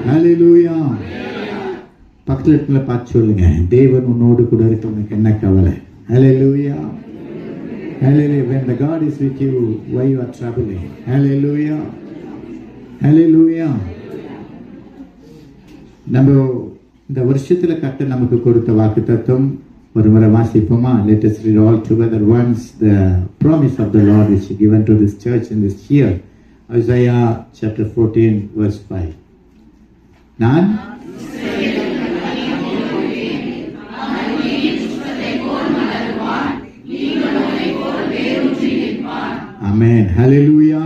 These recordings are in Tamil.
ஹalleluya. பக்கத்துல இருக்கவங்கள பார்த்து சொல்லுங்க, தேவன் உன்னோடு கூட இருக்க உனக்கு என்ன கவலை? ஹalleluya. Hallelujah. When the God is with you, why you are troubling? Hallelujah. Hallelujah. நம்ம இந்த வருஷத்துல கர்த்தர் நமக்கு கொடுத்த வாக்குத்தத்தம் ஒரு முறை வாசிப்போமா? Let us read all together once the promise of the Lord which is given to this church in this year. Isaiah chapter 14 verse 5. நான் ஆமென். ஹalleluya.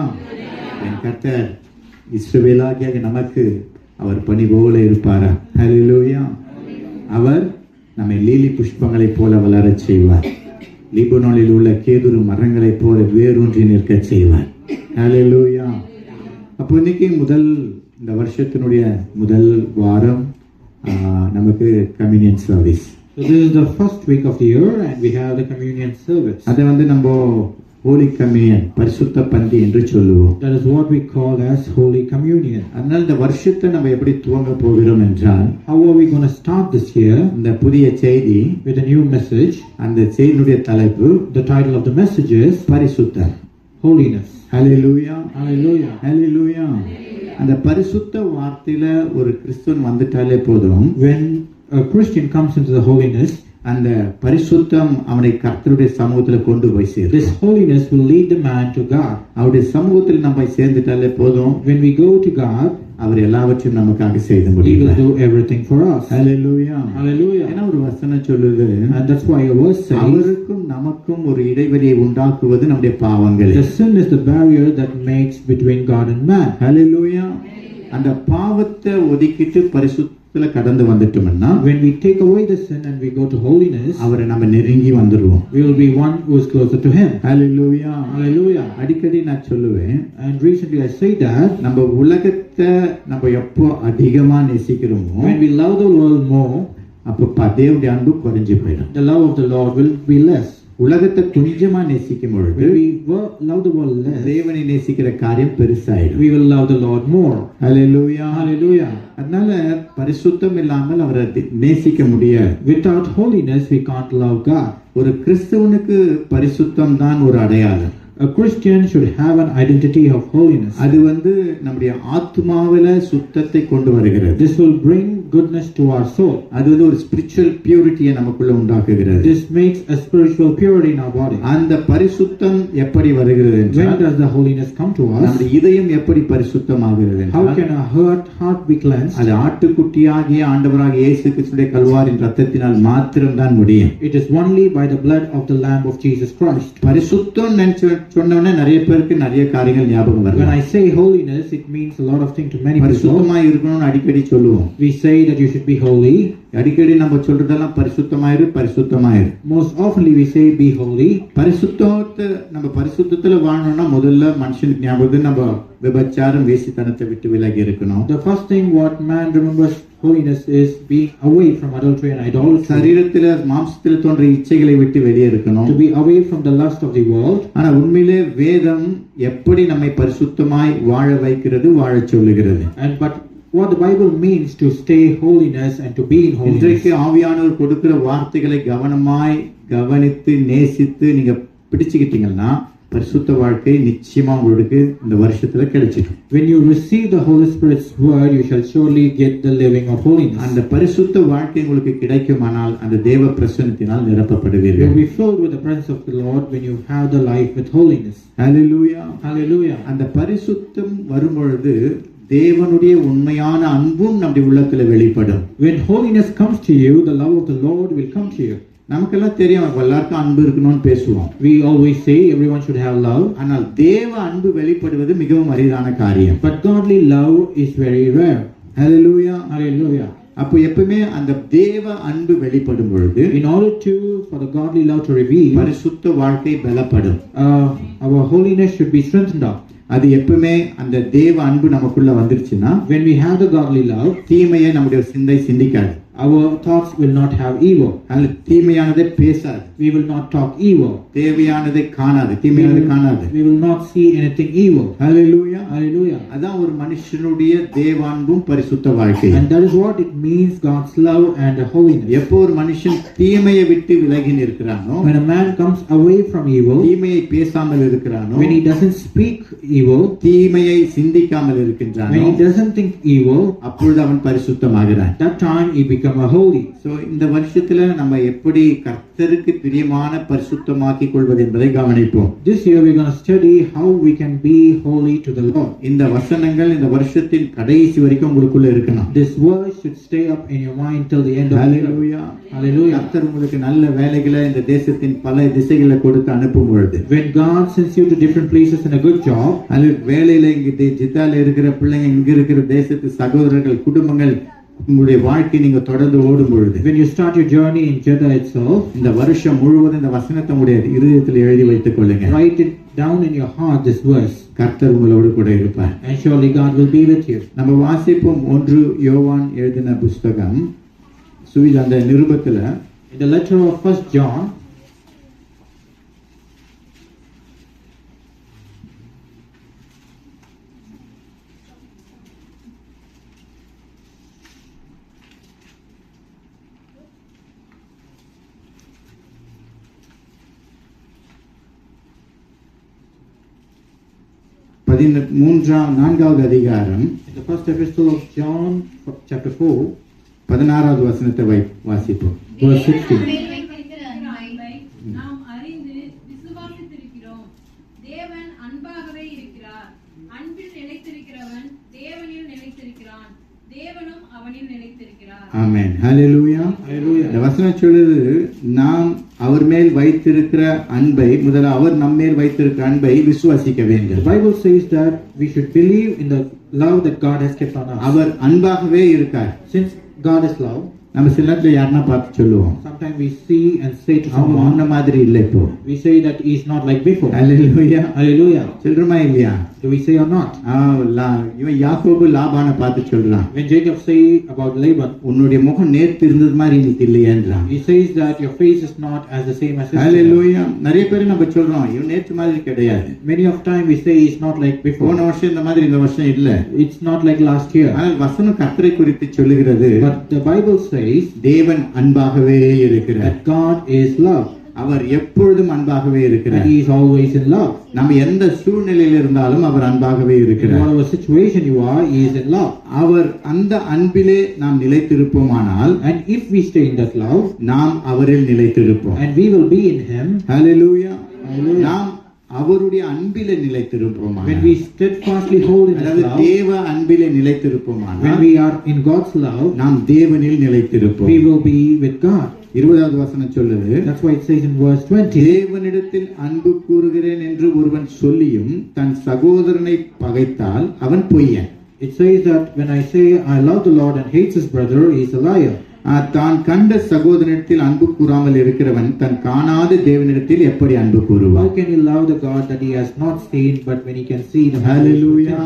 என் கர்த்தர் இஸ்ரவேலாகிய நமக்கு அவர் பனி போல இருப்பாரா? ஹalleluya. அவர் நம்மை லீலி புஷ்பங்களைப் போல வளரச் செய்வார். லீபனோனில் உள்ள கேதுரு மரங்களைப் போல வேரூன்றி நிற்கச் செய்வார். ஹalleluya. அப்போ இன்னைக்கு இந்த வருஷத்தினுடைய முதல் வாரம் நமக்கு communion service. So this is the first week of the year and we have the communion service. அதை நம்ம Holy Communion, பரிசுத்த பந்தி என்று சொல்லுவோம். That is what we call as Holy Communion. அதனால இந்த வருஷத்தை நம்ம எப்படி துவங்க போகிறோம் என்றால், how are we going to start this year? இந்த புதிய செய்தி with a new message. அந்த செய்தியுடைய தலைப்பு, the title of the message is பரிசுத்தம், holiness. Hallelujah. Hallelujah. Hallelujah. அந்த பரிசுத்த வார்த்தையில ஒரு கிறிஸ்தவன் வந்துட்டாலே போதும், when a Christian comes into the holiness, அந்த பரிசுத்தம் அவனை கர்த்தருடைய சமூகத்துல கொண்டு போய் சேரும். This holiness will lead the man to God. அவருடைய சமூகத்தில் நம்ம சேர்ந்துட்டாலே போதும், when we go to God, அவர் எல்லாவற்றையும் நமக்காக செய்து முடிப்பார். He will do everything for us. Hallelujah. Hallelujah. ஏன்னா ஒரு வசனம் சொல்லுது, and that's why a verse says, அவருக்கும் நமக்கும் ஒரு இடைவெளியை உண்டாக்குவது நம்முடைய பாவங்கள். The sin is the barrier that makes between God and man. Hallelujah. அந்த பாவத்தை ஒதுக்கிட்டு பரிசுத்தத்துல கடந்து வந்துட்டோம்னா, when we take away the sin and we go to holiness, அவரை நம்ம நெருங்கி வந்துருவோம். we will be one who is closer to him. Hallelujah. Hallelujah. அடிக்கடி நான் சொல்லுவேன், and recently I say that நம்ம உலகத்தை நம்ம எப்போ அதிகமா நேசிக்கிறோமோ, when we love the world more, அப்ப தேவனுடைய அன்பு குறைஞ்சு போயிடும். the love of the Lord will be less. உலகத்தை கொஞ்சமா நேசிக்கும் பொழுது, when we love the world less, தேவனை நேசிக்கிற காரியம் பெருசாயிடும். we will love the Lord more. Hallelujah. Hallelujah. அதனால பரிசுத்தம் இல்லாமல் அவரை நேசிக்க முடியாது. without holiness we can't love God. ஒரு கிறிஸ்தவனுக்கு பரிசுத்தம் தான் ஒரு அடையாளம். A Christian should have an identity of holiness. அது நம்முடைய ஆத்மாவில சுத்தத்தை கொண்டு வருகிறது. This will bring goodness to our soul. அது ஒரு spiritual purity நமக்குள்ள உண்டாக்குகிறது. This makes a spiritual purity in our body. அந்த பரிசுத்தம் எப்படி வருகிறது என்றால், when does the holiness come to us? நம்முடைய இதயம் எப்படி பரிசுத்தமாகிறது என்றால், how can our heart be cleansed? அது ஆட்டுக்குட்டியாகிய ஆண்டவராகிய இயேசு கிறிஸ்துவின் கல்வாரியின் இரத்தத்தினால் மாத்திரம் தான் முடியும். It is only by the blood of the Lamb of Jesus Christ. பரிசுத்தம் சொன்னவனே நிறைய பேருக்கு நிறைய காரியங்கள் ஞாபகம் வரும். When I say holiness, it means a lot of things to many people. பரிசுத்தமா இருக்கணும்னு அடிக்கடி சொல்லுவோம். We say that you should be holy. அடிக்கடி நம்ம சொல்றதெல்லாம் பரிசுத்தமாயிரு. Most oftenly we say be holy. நம்ம பரிசுத்தத்துல வாழணும்னா முதல்ல மனுஷனுக்கு ஞாபகம் நம்ம விபச்சாரம் வேசித்தனத்தை விட்டு விலகி இருக்கணும். The first thing what man remembers holiness is being away from adultery and idolatry. சரீரத்தில மாம்சத்தில தோன்ற இச்சைகளை விட்டு வெளியே இருக்கணும். To be away from the lust of the world. ஆனா உண்மையிலே வேதம் எப்படி நம்மை பரிசுத்தமாய் வாழ வைக்கிறது, வாழச் சொல்லுகிறது. And but what the Bible means to stay holiness and to be in holiness. இன்றைக்கு ஆவியானவர் கொடுக்கிற வார்த்தைகளை கவனமாய் கவனித்து நேசித்து நீங்க பிடிச்சுக்கிட்டீங்கன்னா பரிசுத்த வாழ்க்கை நிச்சயமா உங்களுக்கு இந்த வருஷத்துல கிடைச்சிடும். When you receive the Holy Spirit's word, you shall surely get the living of holiness. அந்த பரிசுத்த வாழ்க்கை உங்களுக்கு கிடைக்குமானால் அந்த தேவ பிரசன்னத்தினால் நிரப்பப்படுவீர்கள். You will be filled with the presence of the Lord when you have the life with holiness. Hallelujah. Hallelujah. அந்த பரிசுத்தம் வரும்பொழுது தேவனுடைய உண்மையான அன்பும் நம்முடைய உள்ளத்துல வெளிப்படும். When holiness comes to you, the love of the Lord will come to you. நமக்கெல்லாம் தெரியும் எல்லாருக்கும் அன்பு இருக்கணும்னு பேசுவோம். We always say everyone should have love. ஆனால் தேவ அன்பு வெளிப்படுவது மிகவும் அரிதான காரியம். But godly love is very rare. Hallelujah. Hallelujah. அப்போ எப்பவுமே அந்த தேவ அன்பு வெளிப்படும் பொழுது, in order for the godly love to reveal, பரிசுத்த வாழ்க்கை பலப்படும். Our holiness should be strengthened up. அது எப்பவுமே அந்த தேவ அன்பு நமக்குள்ள வந்துருச்சுன்னா, when we have the godly love, தீமையை நம்முடைய சிந்தை சிந்திக்காது. our thoughts will not have evil. அது தீமையானதை பேசாது. We will not talk evil. தேவையானதை காணாது, தீமையானதை காணாது. We will not see anything evil. Hallelujah. Hallelujah. அதான் ஒரு மனுஷனுடைய தேவான்பும் பரிசுத்த வாழ்க்கை. And that is what it means, God's love and holiness. எப்போ ஒரு மனுஷன் தீமையை விட்டு விலகி நிற்கிறானோ, When a man comes away from evil, தீமையை பேசாமல் இருக்கிறானோ, when he doesn't speak evil, தீமையை சிந்திக்காமல் இருக்கின்றானோ, when he doesn't think evil, அப்பொழுது அவன் பரிசுத்தமாகிறான். that time he become a holy. So இந்த வருஷத்துல நம்ம எப்படி கர்த்தருக்கு பிரியமான பரிசுத்தமாக்கிக் கொள்வது என்பதை கவனிப்போம். This year we are going to study how we can be holy to the Lord. இந்த வசனங்கள் இந்த வருஷத்தின் கடைசி வரைக்கும் உங்களுக்குள்ள இருக்கணும். This word should stay up in your mind till the end of the year. Hallelujah. Hallelujah. கர்த்தர் உங்களுக்கு நல்ல வேலைகளை இந்த தேசத்தின் பல திசைகளை கொடுத்து அனுப்பும் பொழுது, When God sends you to different places in a good job, அது வேலையில இங்க ஜித்தால இருக்கிற பிள்ளைங்க, இங்க இருக்கிற தேசத்து சகோதரர்கள், குடும்பங்கள், உங்களுடைய வாழ்க்கை நீங்க தொடர்ந்து ஓடும் பொழுது, when you start your journey in Jeddah itself, இந்த வருஷம் முழுவதும் இந்த வசனத்தை உங்களுடைய இருதயத்தில் எழுதி வைத்துக் கொள்ளுங்க. write it down in your heart, this verse, கர்த்தர் உங்களோடு கூட இருப்பார். and surely God will be with you. நம்ம வாசிப்போம் 1 யோவான் எழுதின புஸ்தகம் அந்த நிருபத்துல In the letter of 1 John, நான்காவது அதிகாரம் in the first epistle of John, chapter 4, 16வது வசனத்தை வாசிப்போம். verse 16. நாம் அறிந்து விசுவாசித்திருக்கிறோம். தேவன் அன்பாகவே இருக்கிறார். அன்பில் நிலைத்திருக்கிறவன் தேவனில் நிலைத்திருக்கிறான். தேவனும் அவனில் நிலைத்திருக்கிறார். ஆமென். ஹalleluya. Hallelujah. இந்த வசனம் சொல்லுது, நாம் அவர் மேல் வைத்திருக்கிற அன்பை, முதல்ல அவர் நம்ம மேல் வைத்திருக்கிற அன்பை விசுவாசிக்க The வேண்டும். Bible says that we should believe in the love that God has kept on us. அவர் அன்பாகவே இருக்கார். Since God is love, நம்ம சில நேரத்துல யாருன்னா பார்த்து சொல்லுவோம், sometimes we see and say to அவன் someone, முன்ன மாதிரி இல்லை இப்போ. we say that he is not like before. Hallelujah. Hallelujah. சொல்றோமா இல்லையா? Do we say or not? இவன் யாக்கோபு லாபானை பார்த்து சொல்றான், When Jacob say about Laban, உன்னுடைய முகம் நேர்த்து இருந்தது மாதிரி இன்னைக்கு இல்லையேன்றான். he says that your face is not as the same as yesterday. ஹalleluya. நிறைய பேர் நம்ம சொல்றோம், இவன் நேற்று மாதிரி கிடையாது, Many of time we say it's not like before. போன வருஷம் இந்த மாதிரி இந்த வருஷம் இல்ல. It's not like last year. ஆனால் வசனம் கர்த்தரை குறித்து சொல்லுகிறது, But the Bible says தேவன் அன்பாகவே இருக்கிறார். that God is love. அவர் எப்பொழுதும் அன்பாகவே And இருக்கிறார். he is always in love. நம்ம எந்த சூழ்நிலையில் இருந்தாலும் அவர் அன்பாகவே In இருக்கிறார். whatever situation you are, he is in love. அவர் அந்த அன்பிலே நாம் நிலைத்திருப்போமானால் And if we stay in that love, நாம் அவரில் நிலைத்திருப்போம். and we will be in him, hallelujah. Hallelujah. நாம் அவருடைய அன்பிலே நிலைத்திருப்போமானால், when we steadfastly hold in his அதாவது love, தேவ அன்பிலே when நிலைத்திருப்போமானால் we are in God's love, நாம் தேவனில் நிலைத்திருப்போம். we will be with God. 20வது வசனம் சொல்லுது, That's why it says in verse 20, தேவனிடத்தில் அன்பு கூறுகிறேன் என்று ஒருவன் சொல்லியும் தன் சகோதரனை பகைத்தால் அவன் பொய்யன். it says that when I say I love the Lord and hates his brother, he is a liar. தான் கண்ட சகோதரனிடத்தில் அன்பு கூறாமல் இருக்கிறவன் தன் காணாத தேவனிடத்தில் எப்படி அன்பு How கூறுவான்? can he love the God that he has not seen, but when he can see the ஹalleluya.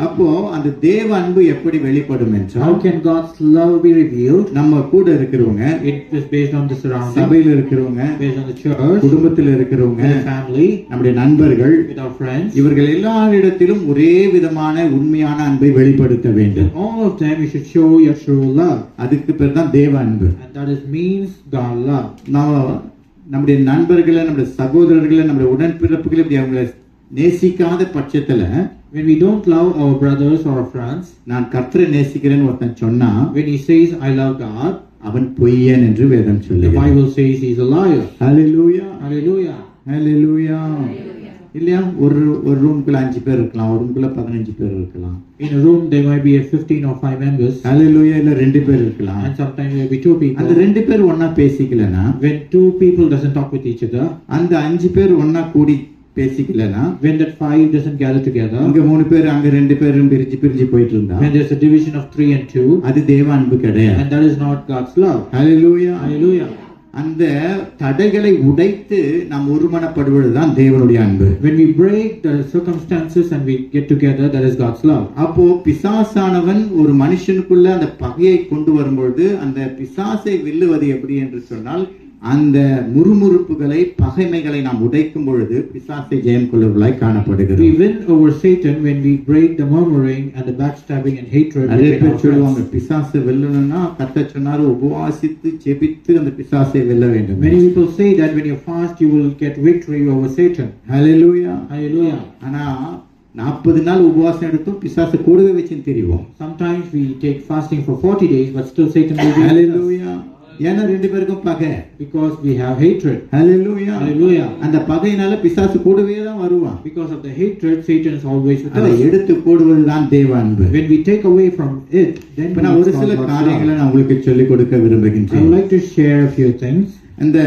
அப்போ அந்த தேவ அன்பு எப்படி வெளிப்படும் How என்றால், can God's love be revealed? நம்ம கூட இருக்கிறவங்க, It is based on the surroundings, சபையில இருக்கிறவங்க, based on the church, குடும்பத்தில் இருக்கிறவங்க, with the family, நம்முடைய நண்பர்கள், with our friends. இவர்கள் எல்லாரிடத்திலும் ஒரே விதமான உண்மையான அன்பை வெளிப்படுத்த வேண்டும். In all of them, we should show your true love, அதுக்கு பேர் தான் தேவ அன்பு. and that is means God love. நம்முடைய நண்பர்களை, நம்முடைய சகோதரர்களை, நம்முடைய உடன்பிறப்புகளை இப்படி அவங்களை நேசிக்காத பட்சத்துல, When we don't love our brothers or our friends, நான் கர்த்தரை நேசிக்கிறேன்னு ஒருத்தன் சொன்னா when he says I love God, அவன் பொய்யன் என்று வேதம் the சொல்லுகிறது. Bible says he's a liar. Hallelujah. Hallelujah. ஹalleluya. இல்லையா? ஒரு ரூம்குள்ள 5 பேர் இருக்கலாம், ஒரு ரூம்குள்ள 15 பேர் இருக்கலாம். In a room there might be a 15 or 5 members, ஹalleluya. இல்ல 2 பேர் இருக்கலாம். and sometimes there will be 2 people. அந்த 2 பேர் ஒண்ணா பேசிக்கலனா, When 2 people doesn't talk with each other, அந்த 5 பேர் ஒண்ணா கூடி பேசிக்கலனா, when that 5 doesn't gather together, அங்க 3 பேர் அங்க 2 பேரும் பிரிஞ்சு போயிட்டு இருந்தா, when there's a division of 3 and 2, அது தேவ அன்பு கிடையாது. and that is not God's love. Hallelujah. Hallelujah. அந்த தடைகளை உடைத்து நாம் ஒருமனப்படுவதுதான் தேவனுடைய அன்பு. When we break the circumstances and we get together, that is God's love. அப்போ பிசாசானவன் ஒரு மனுஷனுக்குள்ள அந்த பகையை கொண்டு வரும்பொழுது அந்த பிசாசை வெல்லுவது எப்படி என்று சொன்னால் அந்த முறுமுறுப்புகளை பகைமைகளை நாம் உடைக்கும் பொழுது பிசாசை ஜெயம் கொள்ளுவர்களாய் We காணப்படுகிறது. win over Satan when we break the murmuring and the backstabbing and hatred நிறைய between பேர் our சொல்லுவாங்க friends. பிசாசை வெல்லணும்னா கர்த்தர் சொன்னாரு உபவாசித்து ஜெபித்து அந்த பிசாசை வெல்ல வேண்டும். Many people say that when you fast, you will get victory over Satan. Hallelujah. Hallelujah. ஆனா 40 நாள் உபவாசம் எடுத்தும் பிசாசை கூடவே வச்சுன்னு தெரியும். Sometimes we take fasting for 40 days, but still Satan will be with us ஹalleluya. ஏன்னா ரெண்டு பேருக்கும் பகை. because we have hatred. Hallelujah. Hallelujah. அந்த பகையினால பிசாசு கூடவே தான் வருவான். Because of the hatred, Satan is always with அதை us. எடுத்து போடுவதுதான் தேவ அன்பு. When we take away from it, then இப்ப நான் ஒரு we சில God's காரியங்களை love. நான் உங்களுக்கு சொல்லிக் கொடுக்க I would விரும்புகின்றேன். like to share a few things. அந்த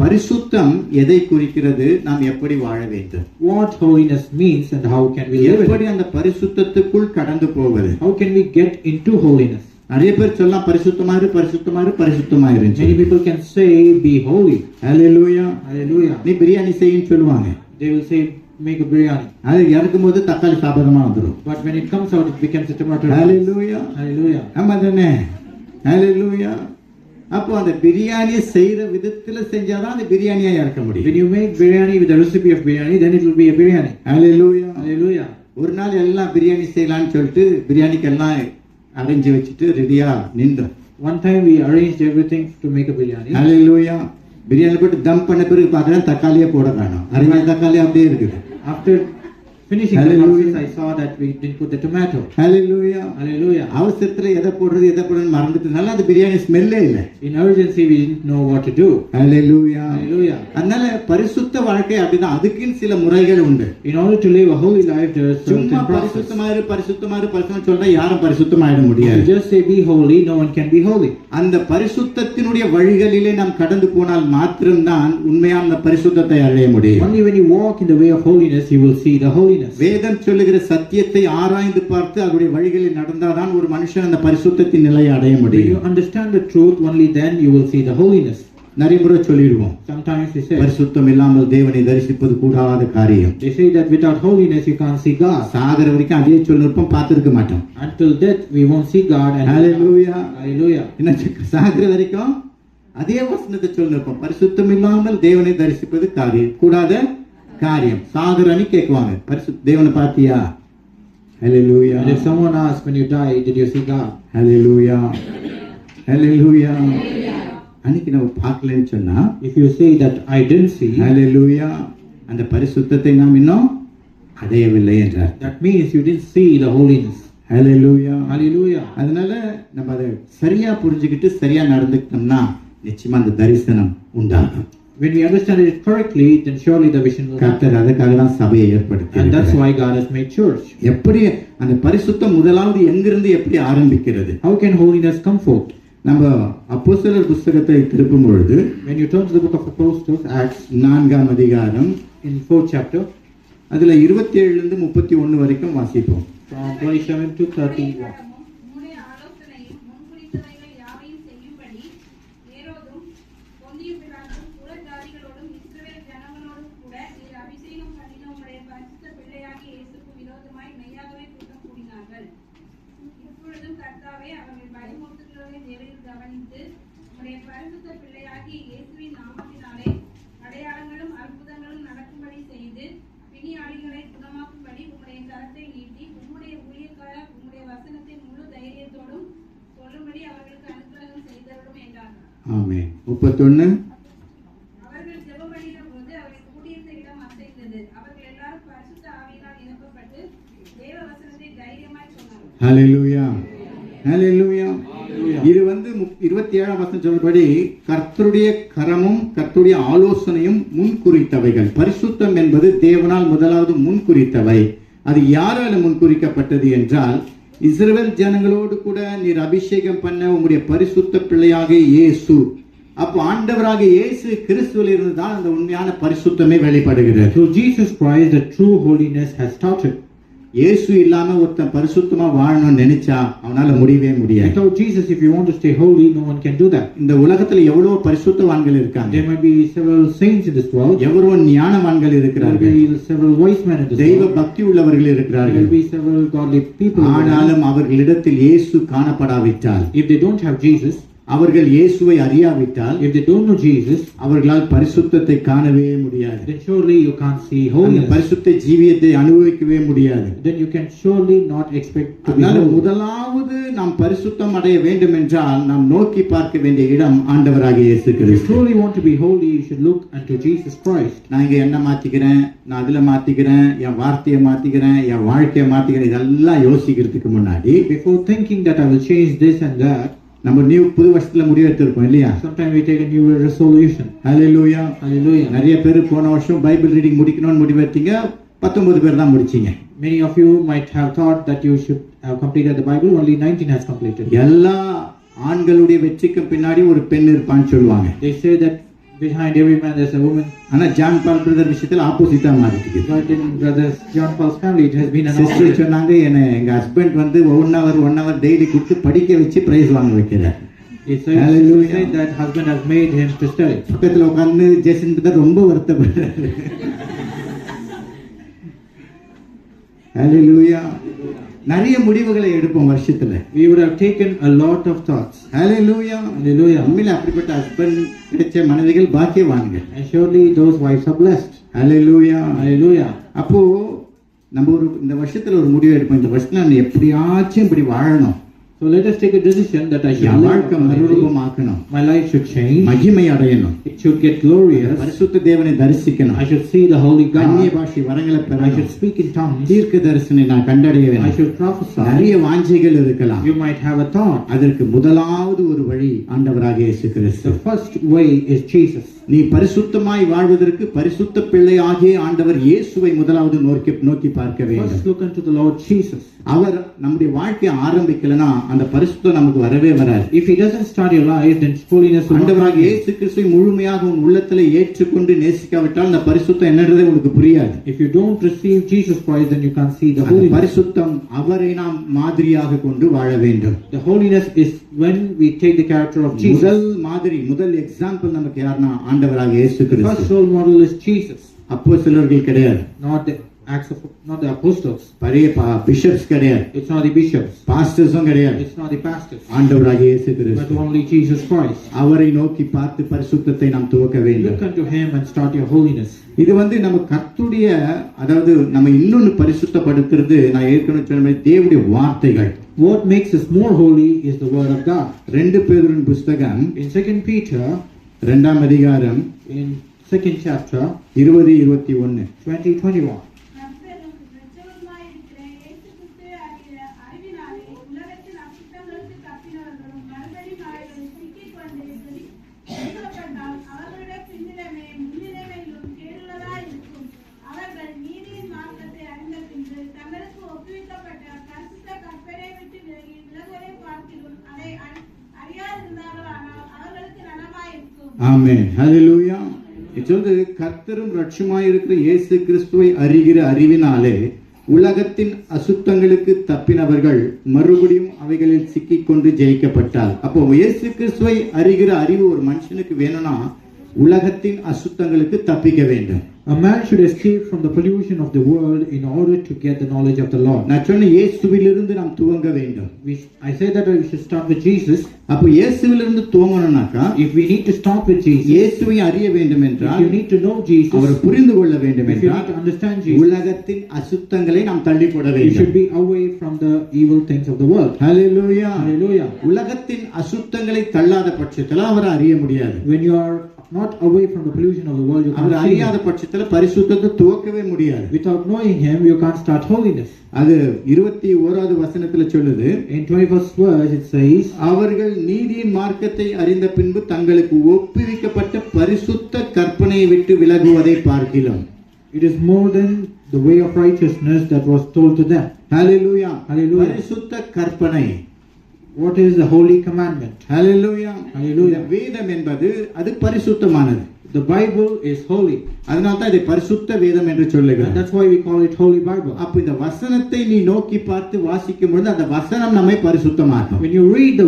பரிசுத்தம் எதை குறிக்கிறது, நாம் எப்படி வாழ வேண்டும், What holiness means and how can we live எப்படி it? அந்த பரிசுத்தத்துக்குள் கடந்து போவது. How can we get into holiness? நிறைய பேர் சொல்லலாம் பரிசுத்தமாயிரு பரிசுத்தமாயிரு பரிசுத்தமாயிரு. Many people can say, be holy. Hallelujah. Hallelujah. நீ பிரியாணி செய்யின்னு சொல்லுவாங்க. They will say, make a biryani. அது இறக்கும் போது தக்காளி சாப்பிடமா வந்துடும். But when it comes out, it becomes a tomato. Hallelujah. Hallelujah. ஆமா தானே. ஹalleluya. அப்போ அந்த பிரியாணியை செய்யற விதத்துல செஞ்சாதான் அந்த பிரியாணியா இறக்க முடியும். When you make biryani with the recipe of biryani, then it will be a biryani. Hallelujah. Hallelujah. ஒரு நாள் எல்லாம் பிரியாணி செய்யலாம்னு சொல்லிட்டு பிரியாணிக்கு எல்லாம் அரேஞ்ச் வச்சுட்டு ரெடியா நின்றோம். One time we arranged everything to make a biryani. ஹalleluya. பிரியாணி போட்டு தம் பண்ண பிறகு பார்த்தா தக்காளியே போட காணோம். அரைஞ்ச தக்காளி அப்படியே இருக்குது. After finishing Hallelujah. the process, I saw that we didn't put the tomato. Hallelujah. Hallelujah. அவசரத்துல எதை போடுறது மறந்துட்டனால அந்த பிரியாணி ஸ்மெல்லே இல்லை. In urgency, we didn't know what to do. Hallelujah. Hallelujah. அதனால பரிசுத்த வாழ்க்கை அப்படிதான், அதுக்குன்னு சில முறைகள் உண்டு. In order to live a holy life, there is certain சும்மா process. பரிசுத்தமாயிரு பரிசுத்தமாயிரு பரிசுத்தம் சொல்றா யாரும் பரிசுத்தமாயிட If முடியாது. you just say be holy, no one can be holy. அந்த பரிசுத்தத்தினுடைய வழிகளிலே நாம் கடந்து போனால் மாத்திரம்தான் உண்மையான பரிசுத்தத்தை அடைய முடியும். Only when you walk in the way of holiness, you will see the holiness. வேதம் சொல்லுகிற சத்தியத்தை ஆராய்ந்து பார்த்து அதனுடைய வழிகளில் நடந்தாதான் ஒரு மனுஷன் அந்த பரிசுத்தத்தின் நிலையை அடைய When you முடியும். understand the truth, only then you will see the holiness. நிறைய முறை சொல்லிடுவோம், Sometimes we say, பரிசுத்தம் இல்லாமல் தேவனை தரிசிப்பது கூடாத காரியம். they say that without holiness, you can't see God. சாகர வரைக்கும் அதே சொல்லிருப்போம், பார்த்திருக்க மாட்டோம். Until death, we won't see God. And hallelujah. Hallelujah. என்ன சாகர வரைக்கும் அதே வசனத்தை சொல்லிருப்போம், பரிசுத்தம் இல்லாமல் தேவனை தரிசிப்பது காரியம் கூடாத காரியம். சாகரன்னு கேட்குவாங்க, தேவனை பார்த்தியா? ஹalleluya. And if someone asks when you die, did you see God? ஹalleluya. ஹalleluya. அன்னைக்கு நம்ம பார்க்கலன்னு சொன்னா If you say that I didn't see, ஹalleluya, அந்த பரிசுத்தத்தை நாம் இன்னும் அடையவில்லை என்றார். that means you didn't see the holiness. Hallelujah. Hallelujah. அதனால நம்ம அதை சரியா புரிஞ்சுக்கிட்டு சரியா நடந்துக்கிட்டோம்னா நிச்சயமா அந்த தரிசனம் உண்டாகும். When we understand it correctly, then surely the vision will happen. கர்த்தர் அதுக்காக தான் சபையை ஏற்படுத்தி And that's why God has made church. எப்படி அந்த பரிசுத்தம் முதலாவது எங்கிருந்து எப்படி ஆரம்பிக்கிறது? How can holiness come forth? நம்ம அப்போஸ்தலர் புத்தகத்தை திருப்பும் பொழுது When you turn to the book of Apostles, Acts, 4ஆம் அதிகாரம் in 4th chapter, அதுல 27 இருந்து 31 வரைக்கும் வாசிப்போம். from 27 to 31. உம்முடைய ஆலோசனையும் முன்குறித்தவைகள் யாவையும் செய்யும்படி ஏரோதும் பொந்திய பிலாத்தும் புறஜாதிகளோடும் இஸ்ரவேல் ஜனங்களோடும் கூட நீர் அபிஷேகம் பண்ணின உம்முடைய பரிசுத்த பிள்ளையாகிய இயேசுவுக்கு விரோதமாய் மெய்யாகவே கூட்டம் கூடினார்கள். இப்பொழுதும் கர்த்தாவே அவர்கள் பயமுறுத்துகிறதை நேரில் கவனித்து உம்முடைய பரிசுத்த பிள்ளையாகிய இயேசுவின் நாமத்தினாலே அடையாளங்களும் அற்புதங்களும் நடக்கும்படி செய்து பிணியாளிகளை குணமாக்கும்படி உம்முடைய கரத்தை நீட்டி உம்முடைய ஊழியக்காரர் உம்முடைய வசனத்தை முழு தைரியத்தோடும் சொல்லும்படி அவர்களுக்கு அனுகிரகம் செய்தருளும் என்றார்கள். ஆமென். 31. அவர்கள் ஜெபம் பண்ணின போது அவர்கள் கூடியிருந்த இடம் அசைந்தது. அவர்கள் எல்லாரும் பரிசுத்த ஆவியினால் நிரப்பப்பட்டு தேவ வசனத்தை தைரியமாய் சொன்னார்கள். ஹalleluya. ஹalleluya. இது 27ஆம் வசனம் சொல்றபடி கர்த்தருடைய கரமும் கர்த்தருடைய ஆலோசனையும் முன்குறித்தவைகள். பரிசுத்தம் என்பது தேவனால் முதலாவது முன்குறித்தவை. அது யாரால முன்குறிக்கப்பட்டது என்றால் இஸ்ரவேல் ஜனங்களோடு கூட நீர் அபிஷேகம் பண்ண உங்களுடைய பரிசுத்த பிள்ளையாக இயேசு. அப்போ ஆண்டவராக இயேசு கிறிஸ்துவில் இருந்து தான் அந்த உண்மையான பரிசுத்தமே வெளிப்படுகிறது. Through Jesus Christ, the true holiness has started. இயேசு இல்லாம ஒருத்தன் பரிசுத்தமா வாழணும்னு நினைச்சா அவனால முடியவே முடியாது. Without Jesus, if you want to stay holy, no one can do that. இந்த உலகத்துல எவ்வளவு பரிசுத்தவான்கள் இருக்காங்க. There might be several saints in this world. எவ்வளவு ஞானவான்கள் There இருக்கிறார்கள். will be several wise men in this தெய்வ world. பக்தி உள்ளவர்கள் There இருக்கிறார்கள். will be several godly people. in the world. ஆனாலும் அவர்களிடத்தில் இயேசு காணப்படாவிட்டால், If they don't have Jesus, அவர்கள் இயேசுவை அறியாவிட்டால், if they don't know Jesus, அவர்களால் பரிசுத்தத்தை காணவே முடியாது. then surely you can't see அந்த holiness. பரிசுத்த ஜீவியத்தை அனுபவிக்கவே முடியாது. Then you can surely not expect to be அதனால holy. முதலாவது நாம் பரிசுத்தம் அடைய வேண்டும் என்றால் நாம் நோக்கி பார்க்க வேண்டிய இடம் ஆண்டவராகிய இயேசு If you Kristu. truly want to be holy, you should look unto Jesus Christ. நான் இங்க என்ன மாத்திக்கிறேன், நான் அதுல மாத்திக்கிறேன், என் வார்த்தையை மாத்திக்கிறேன், என் வாழ்க்கையை மாத்திக்கிறேன், இதெல்லாம் யோசிக்கிறதுக்கு முன்னாடி Before thinking that I will change this and that, நம்ம புது வருஷத்துல முடிவெடுத்திருப்போம் இல்லையா? sometimes we take a new resolution. Hallelujah. Hallelujah. நிறைய பேர் போன வருஷம் பைபிள் ரீடிங் முடிக்கணும்னு முடிவெடுத்தீங்க, 19 பேர் தான் முடிச்சீங்க. Many of you might have thought that you should have completed the Bible, only 19 has completed. எல்லா ஆண்களுடைய வெற்றிக்கு பின்னாடி ஒரு பெண் இருப்பான்னு சொல்லுவாங்க. They say that behind every man there's a woman, ஆனா ஜான் பால் பிரதர் விஷயத்துல ஆப்போசிட்டா மாறிட்டு. but in Brother John Paul's family it has been an sister opposite. சொன்னாங்க, என்ன எங்க ஹஸ்பண்ட் வந்து 1 hour டெய்லி கொடுத்து படிக்க வச்சு பிரைஸ் வாங்க வைக்கிறார். It says, Hallelujah. said that husband has made him to study. பக்கத்துல உட்கார்ந்து ஜேசன் பிரதர் ரொம்ப வருத்தப்படுறாரு. ஹalleluya. நிறைய முடிவுகளை எடுப்போம் வருஷத்துல. We would have taken a lot of thoughts. Hallelujah. Hallelujah. உண்மையில அப்படிப்பட்ட ஹஸ்பண்ட் கிடைச்ச மனைவிகள் பாக்கியவான்கள். And surely those wives are blessed. Hallelujah. Hallelujah. அப்போ நம்ம இந்த வருஷத்துல ஒரு முடிவு எடுப்போம், இந்த வருஷத்துல நான் எப்படியாச்சும் இப்படி வாழணும், So let us take a decision that I should N live வாழ்க்கை uprightly. மறுரூபமாக்கணும், My life should change. மகிமை அடையணும், It should get glorious. பரிசுத்த தேவனை தரிசிக்கணும், I should see the Holy அந்நிய God. பாஷை வரங்களை I பெறணும், should speak in tongues. தீர்க்க தரிசனை நான் கண்டடைய I வேண்டும். should prophesy. நிறைய வாஞ்சைகள் இருக்கலாம். You might have a thought. அதற்கு முதலாவது ஒரு வழி ஆண்டவராகிய இயேசு கிறிஸ்து. The first way is Jesus. நீ பரிசுத்தமாய் வாழ்வதற்கு பரிசுத்த பிள்ளை ஆகிய ஆண்டவர் இயேசுவை முதலாவது நோக்கி பார்க்க வேண்டும். First look unto the Lord Jesus. அவர் நம்முடைய வாழ்க்கையை ஆரம்பிக்கலனா அந்த பரிசுத்தம் நமக்கு வரவே வராது. If He doesn't start your life, then holiness will not ஆண்டவராகிய come. இயேசு கிறிஸ்துவை முழுமையாக உன் உள்ளத்திலே ஏற்றுக்கொண்டு நேசிக்காவிட்டால் அந்த பரிசுத்தம் என்னன்றதே உனக்கு புரியாது. If you don't receive Jesus Christ, then you can't see the அந்த holiness. பரிசுத்தம் அவரை நாம் மாதிரியாக கொண்டு வாழ வேண்டும். The holiness is when we take the character of Jesus. முதல் மாதிரி, முதல் எக்ஸாம்பிள் நமக்கு யாருன்னா ஆண்டவராகிய இயேசு The first Kristu. role model is Jesus, அப்போஸ்தலர்கள் கிடையாது, not the apostles. பழைய பிஷப்ஸ் கிடையாது, It's not the bishops. பாஸ்டர்ஸும் கிடையாது, It's not the pastors. ஆண்டவராகிய இயேசு But Kristu. only Jesus Christ. அவரை நோக்கி பார்த்து பரிசுத்தத்தை நாம் துவக்க வேண்டும். Look unto Him and start your holiness. இது நம்ம கர்த்தருடைய, அதாவது நம்ம இன்னொன்னு பரிசுத்தப்படுத்துறது, நான் ஏற்கனவே சொன்ன மாதிரி தேவனுடைய வார்த்தைகள். What makes us more holy is the Word of God. 2 பேதுருவின் புஸ்தகம் In 2 Peter, 2ஆம் அதிகாரம் in 2nd chapter, 20-21. 20-21. கர்த்தரும் இரட்சகருமாயிருக்கிற இயேசு கிறிஸ்துவை அறிகிற அறிவினாலே உலகத்தின் அசுத்தங்களுக்கு தப்பினவர்களும் மறுபடி மாயைகளில் சிக்கிக்கொண்டு எடுக்கப்பட்டால் அவர்களுடைய பின்னிலைமை முன்னிலைமையிலும் கேடுள்ளதாயிருக்கும். அவர்கள் நீதியின் மார்க்கத்தை அறிந்த பின்பு தங்களுக்கு ஒப்புவிக்கப்பட்ட பரிசுத்த கற்பனை விட்டு விலகுவதை பார்க்கிலும் அதை அறியாதிருந்தார்களானால் அவர்களுக்கு நலமாயிருக்கும். ஆமென். ஹalleluya. இது கர்த்தரும் ரட்சகருமாய் இருக்கிற இயேசு கிறிஸ்துவை அறிகிற அறிவினாலே உலகத்தின் அசுத்தங்களுக்கு தப்பினவர்கள் மறுபடியும் அவைகளில் சிக்கிக்கொண்டு ஜெயிக்கப்பட்டால். அப்போ இயேசு கிறிஸ்துவை அறிகிற அறிவு ஒரு மனுஷனுக்கு வேணும்னா உலகத்தின் அசுத்தங்களுக்கு தப்பிக்க வேண்டும். A man should escape from the pollution of the world in order to get the knowledge of the Lord. நான் சொன்ன இயேசுவிலிருந்து நாம் துவங்க வேண்டும். I say that we should start with Jesus. அப்போ இயேசுவிலிருந்து துவங்கணும்னாக்கா, If we need to start with Jesus, இயேசுவை அறிய வேண்டும் if என்றால், you need to know Jesus, அவரை புரிந்து கொள்ள வேண்டும் if you need என்றால் to understand Jesus, உலகத்தின் அசுத்தங்களை நாம் தள்ளி போட you should வேண்டும். be away from the evil things of the world. Hallelujah. Hallelujah. உலகத்தின் அசுத்தங்களை தள்ளாத பட்சத்துல அவரை அறிய முடியாது. When you are not away from the pollution of the world, you our can't see அறியாத Him. பட்சத்துல பரிசுத்தத்தை துவக்கவே முடியாது. Without knowing Him, you can't start holiness. அது 21வது வசனத்துல சொல்லுது, In 21st verse, it says, அவர்கள் நீதியின் மார்க்கத்தை அறிந்த பின்பு தங்களுக்கு ஒப்புவிக்கப்பட்ட பரிசுத்த கற்பனையை விட்டு விலகுவதை பார்க்கிலும். it is more than the way of righteousness that was told to them. Hallelujah. Hallelujah. பரிசுத்த கற்பனை. What is the holy commandment? Hallelujah. Hallelujah. வேதம் என்பது அது பரிசுத்தமானது. The Bible is holy. அதனால தான் இதை பரிசுத்த வேதம் என்று And சொல்லுகிறோம். that's why we call it Holy Bible. அப்ப இந்த வசனத்தை நீ நோக்கி பார்த்து வாசிக்கும் பொழுது அந்த வசனம் நம்மை பரிசுத்தமாக்கும். When you read the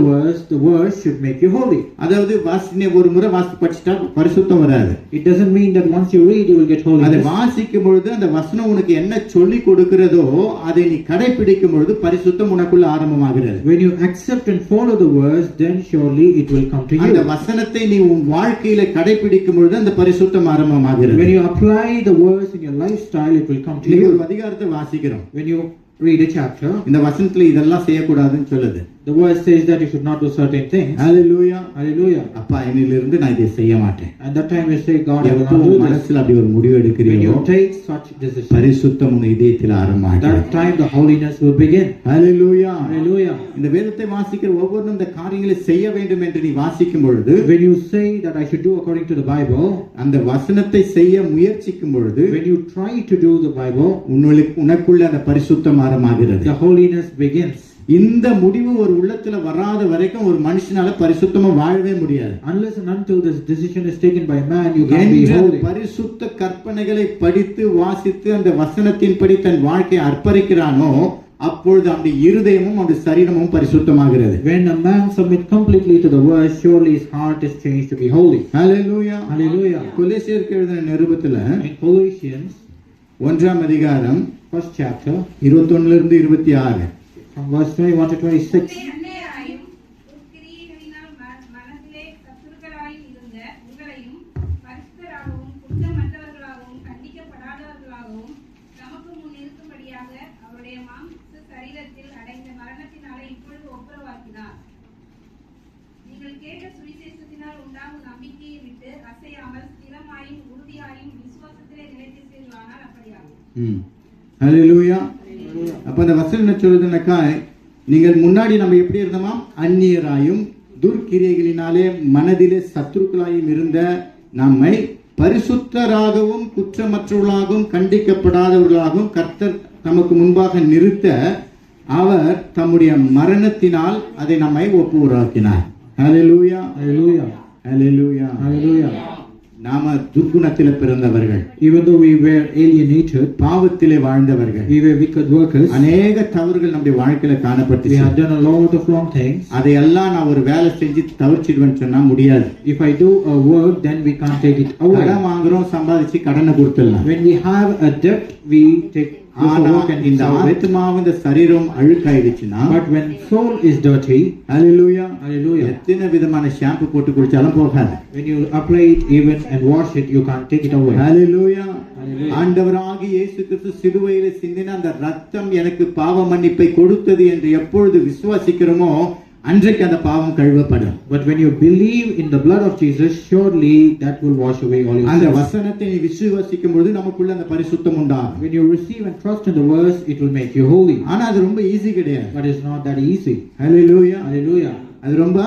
verse should make you holy. அதாவது வாசினே ஒரு முறை வாசி படிச்சிட்டா பரிசுத்தம் வராது. It doesn't mean that once you read you will get holy. அதை வாசிக்கும் பொழுது அந்த வசனம் உனக்கு என்ன சொல்லி கொடுக்கிறதோ அதை நீ கடைபிடிக்கும் பொழுது பரிசுத்தம் உனக்குள்ள ஆரம்பமாகிறது. When you accept and follow the verse, then surely it will come to அந்த you. வசனத்தை நீ உன் வாழ்க்கையில கடைபிடிக்கும் பொழுது அந்த பரிசுத்தம் ஆரம்பமாகிறது. When you apply the verse in your lifestyle, it will come to நீ ஒரு you. அதிகாரத்தை வாசிக்கிறோம். When you read a chapter, இந்த வசனத்துல இதெல்லாம் செய்யக்கூடாதுன்னு சொல்லுது. the verse says that you should not do certain things. Hallelujah. Hallelujah. அப்பா இன்னிலிருந்து நான் இதை செய்ய மாட்டேன். And that time you say, God, I will எப்போ not do this. மனசுல அப்படி ஒரு முடிவு When எடுக்கிறீங்களோ you take such decision, பரிசுத்தம் உன் இதயத்தில் ஆரம்பமாகிறது. that time the holiness will begin. Hallelujah. Hallelujah. இந்த வேதத்தை வாசிக்கிற ஒவ்வொருவரும் இந்த காரியங்களை செய்ய வேண்டும் என்று நீ வாசிக்கும் பொழுது When you say that I should do according to the Bible, அந்த வசனத்தை செய்ய முயற்சிக்கும் பொழுது when you try to do the Bible, உனக்குள்ள அந்த பரிசுத்தம் ஆரம்பமாகிறது. the holiness begins. இந்த முடிவு ஒரு உள்ளத்துல வராத வரைக்கும் ஒரு மனுஷனால பரிசுத்தமா வாழவே முடியாது. Unless and until this decision is taken by man, you can't be என்ற holy. பரிசுத்த கற்பனைகளை படித்து வாசித்து அந்த வசனத்தின்படி தன் வாழ்க்கையை அர்ப்பணிக்கிறானோ அப்பொழுது அவனுடைய இருதயமும் அவனுடைய சரீரமும் பரிசுத்தமாகிறது. When a man submits completely to the word, surely his heart is changed to be holy. Hallelujah. Hallelujah. கொலோசியருக்கு எழுதின நிருபத்துல In Colossians, 1ஆம் அதிகாரம் 1st chapter, 21 இருந்து 26 from verse 21 to 26. அந்நியராயும் துர்க்கிரியைகளினால் மனதிலே சத்துருக்களாயும் இருந்த உங்களையும் பரிசுத்தராகவும் குற்றமற்றவர்களாகவும் கண்டிக்கப்படாதவர்களாகவும் தமக்கு முன் இருக்கும்படியாக அவருடைய மாம்ச சரீரத்தில் அடைந்த மரணத்தினாலே இப்பொழுது ஒப்புரவாக்கினார். நீங்கள் கேட்ட சுவிசேஷத்தினால் உண்டாகும் நம்பிக்கையை விட்டு அசையாமல் ஸ்திரமாயும் உறுதியாயும் விசுவாசத்திலே நிலைத்திருப்பீர்களானால் அப்படியாகும். ஹalleluya. அப்ப அந்த வசனம் என்ன சொல்லுதுன்னாக்கா நீங்கள் முன்னாடி நம்ம எப்படி இருந்தோமா அந்நியராயும் துர்க்கிரியைகளினாலே மனதிலே சத்துருக்களாயும் இருந்த நம்மை பரிசுத்தராகவும் குற்றமற்றவர்களாகவும் கண்டிக்கப்படாதவர்களாகவும் கர்த்தர் நமக்கு முன்பாக நிறுத்த அவர் தம்முடைய மரணத்தினால் அதை நம்மை ஒப்புரவாக்கினார். ஹalleluya. Hallelujah. ஹalleluya. Hallelujah. நாம துர்க்குணத்திலே பிறந்தவர்கள், Even though we were alienated, பாவத்திலே வாழ்ந்தவர்கள், we were wicked workers, அநேக தவறுகள் நம்முடைய வாழ்க்கையில we காணப்பட்டுச்சு. had done a lot of wrong things. அதையெல்லாம் நான் ஒரு வேலை செஞ்சு தவிர்ச்சிடுவேன்னு சொன்னா முடியாது. If I do a work, then we can't take it away. கடன் வாங்குறோம், சம்பாதிச்சு கடனை கொடுத்துடலாம். When we have a debt, we take go for ஆனா work and இந்த solve it. ஆத்மாவும் இந்த சரீரம் அழுக்காயிடுச்சுன்னா, But when soul is dirty, hallelujah, hallelujah, எத்தனை விதமான ஷாம்பு போட்டு குடிச்சாலும் போகாது. when you apply it even and wash it, you can't take it away. Hallelujah. Hallelujah. ஆண்டவராகிய இயேசு கிறிஸ்து சிலுவையிலே சிந்தின அந்த ரத்தம் எனக்கு பாவ மன்னிப்பை கொடுத்தது என்று எப்பொழுது விசுவாசிக்கிறோமோ அன்றைக்கு அந்த பாவம் கழுவப்படும். But when you believe in the blood of Jesus, surely that will wash away all your அந்த sins. வசனத்தை நீ விசுவாசிக்கும் பொழுது நமக்குள்ள அந்த பரிசுத்தம் உண்டாகும். When you receive and trust in the verse, it will make you holy. ஆனா அது ரொம்ப ஈஸி கிடையாது. But it's not that easy. Hallelujah. Hallelujah. அது ரொம்ப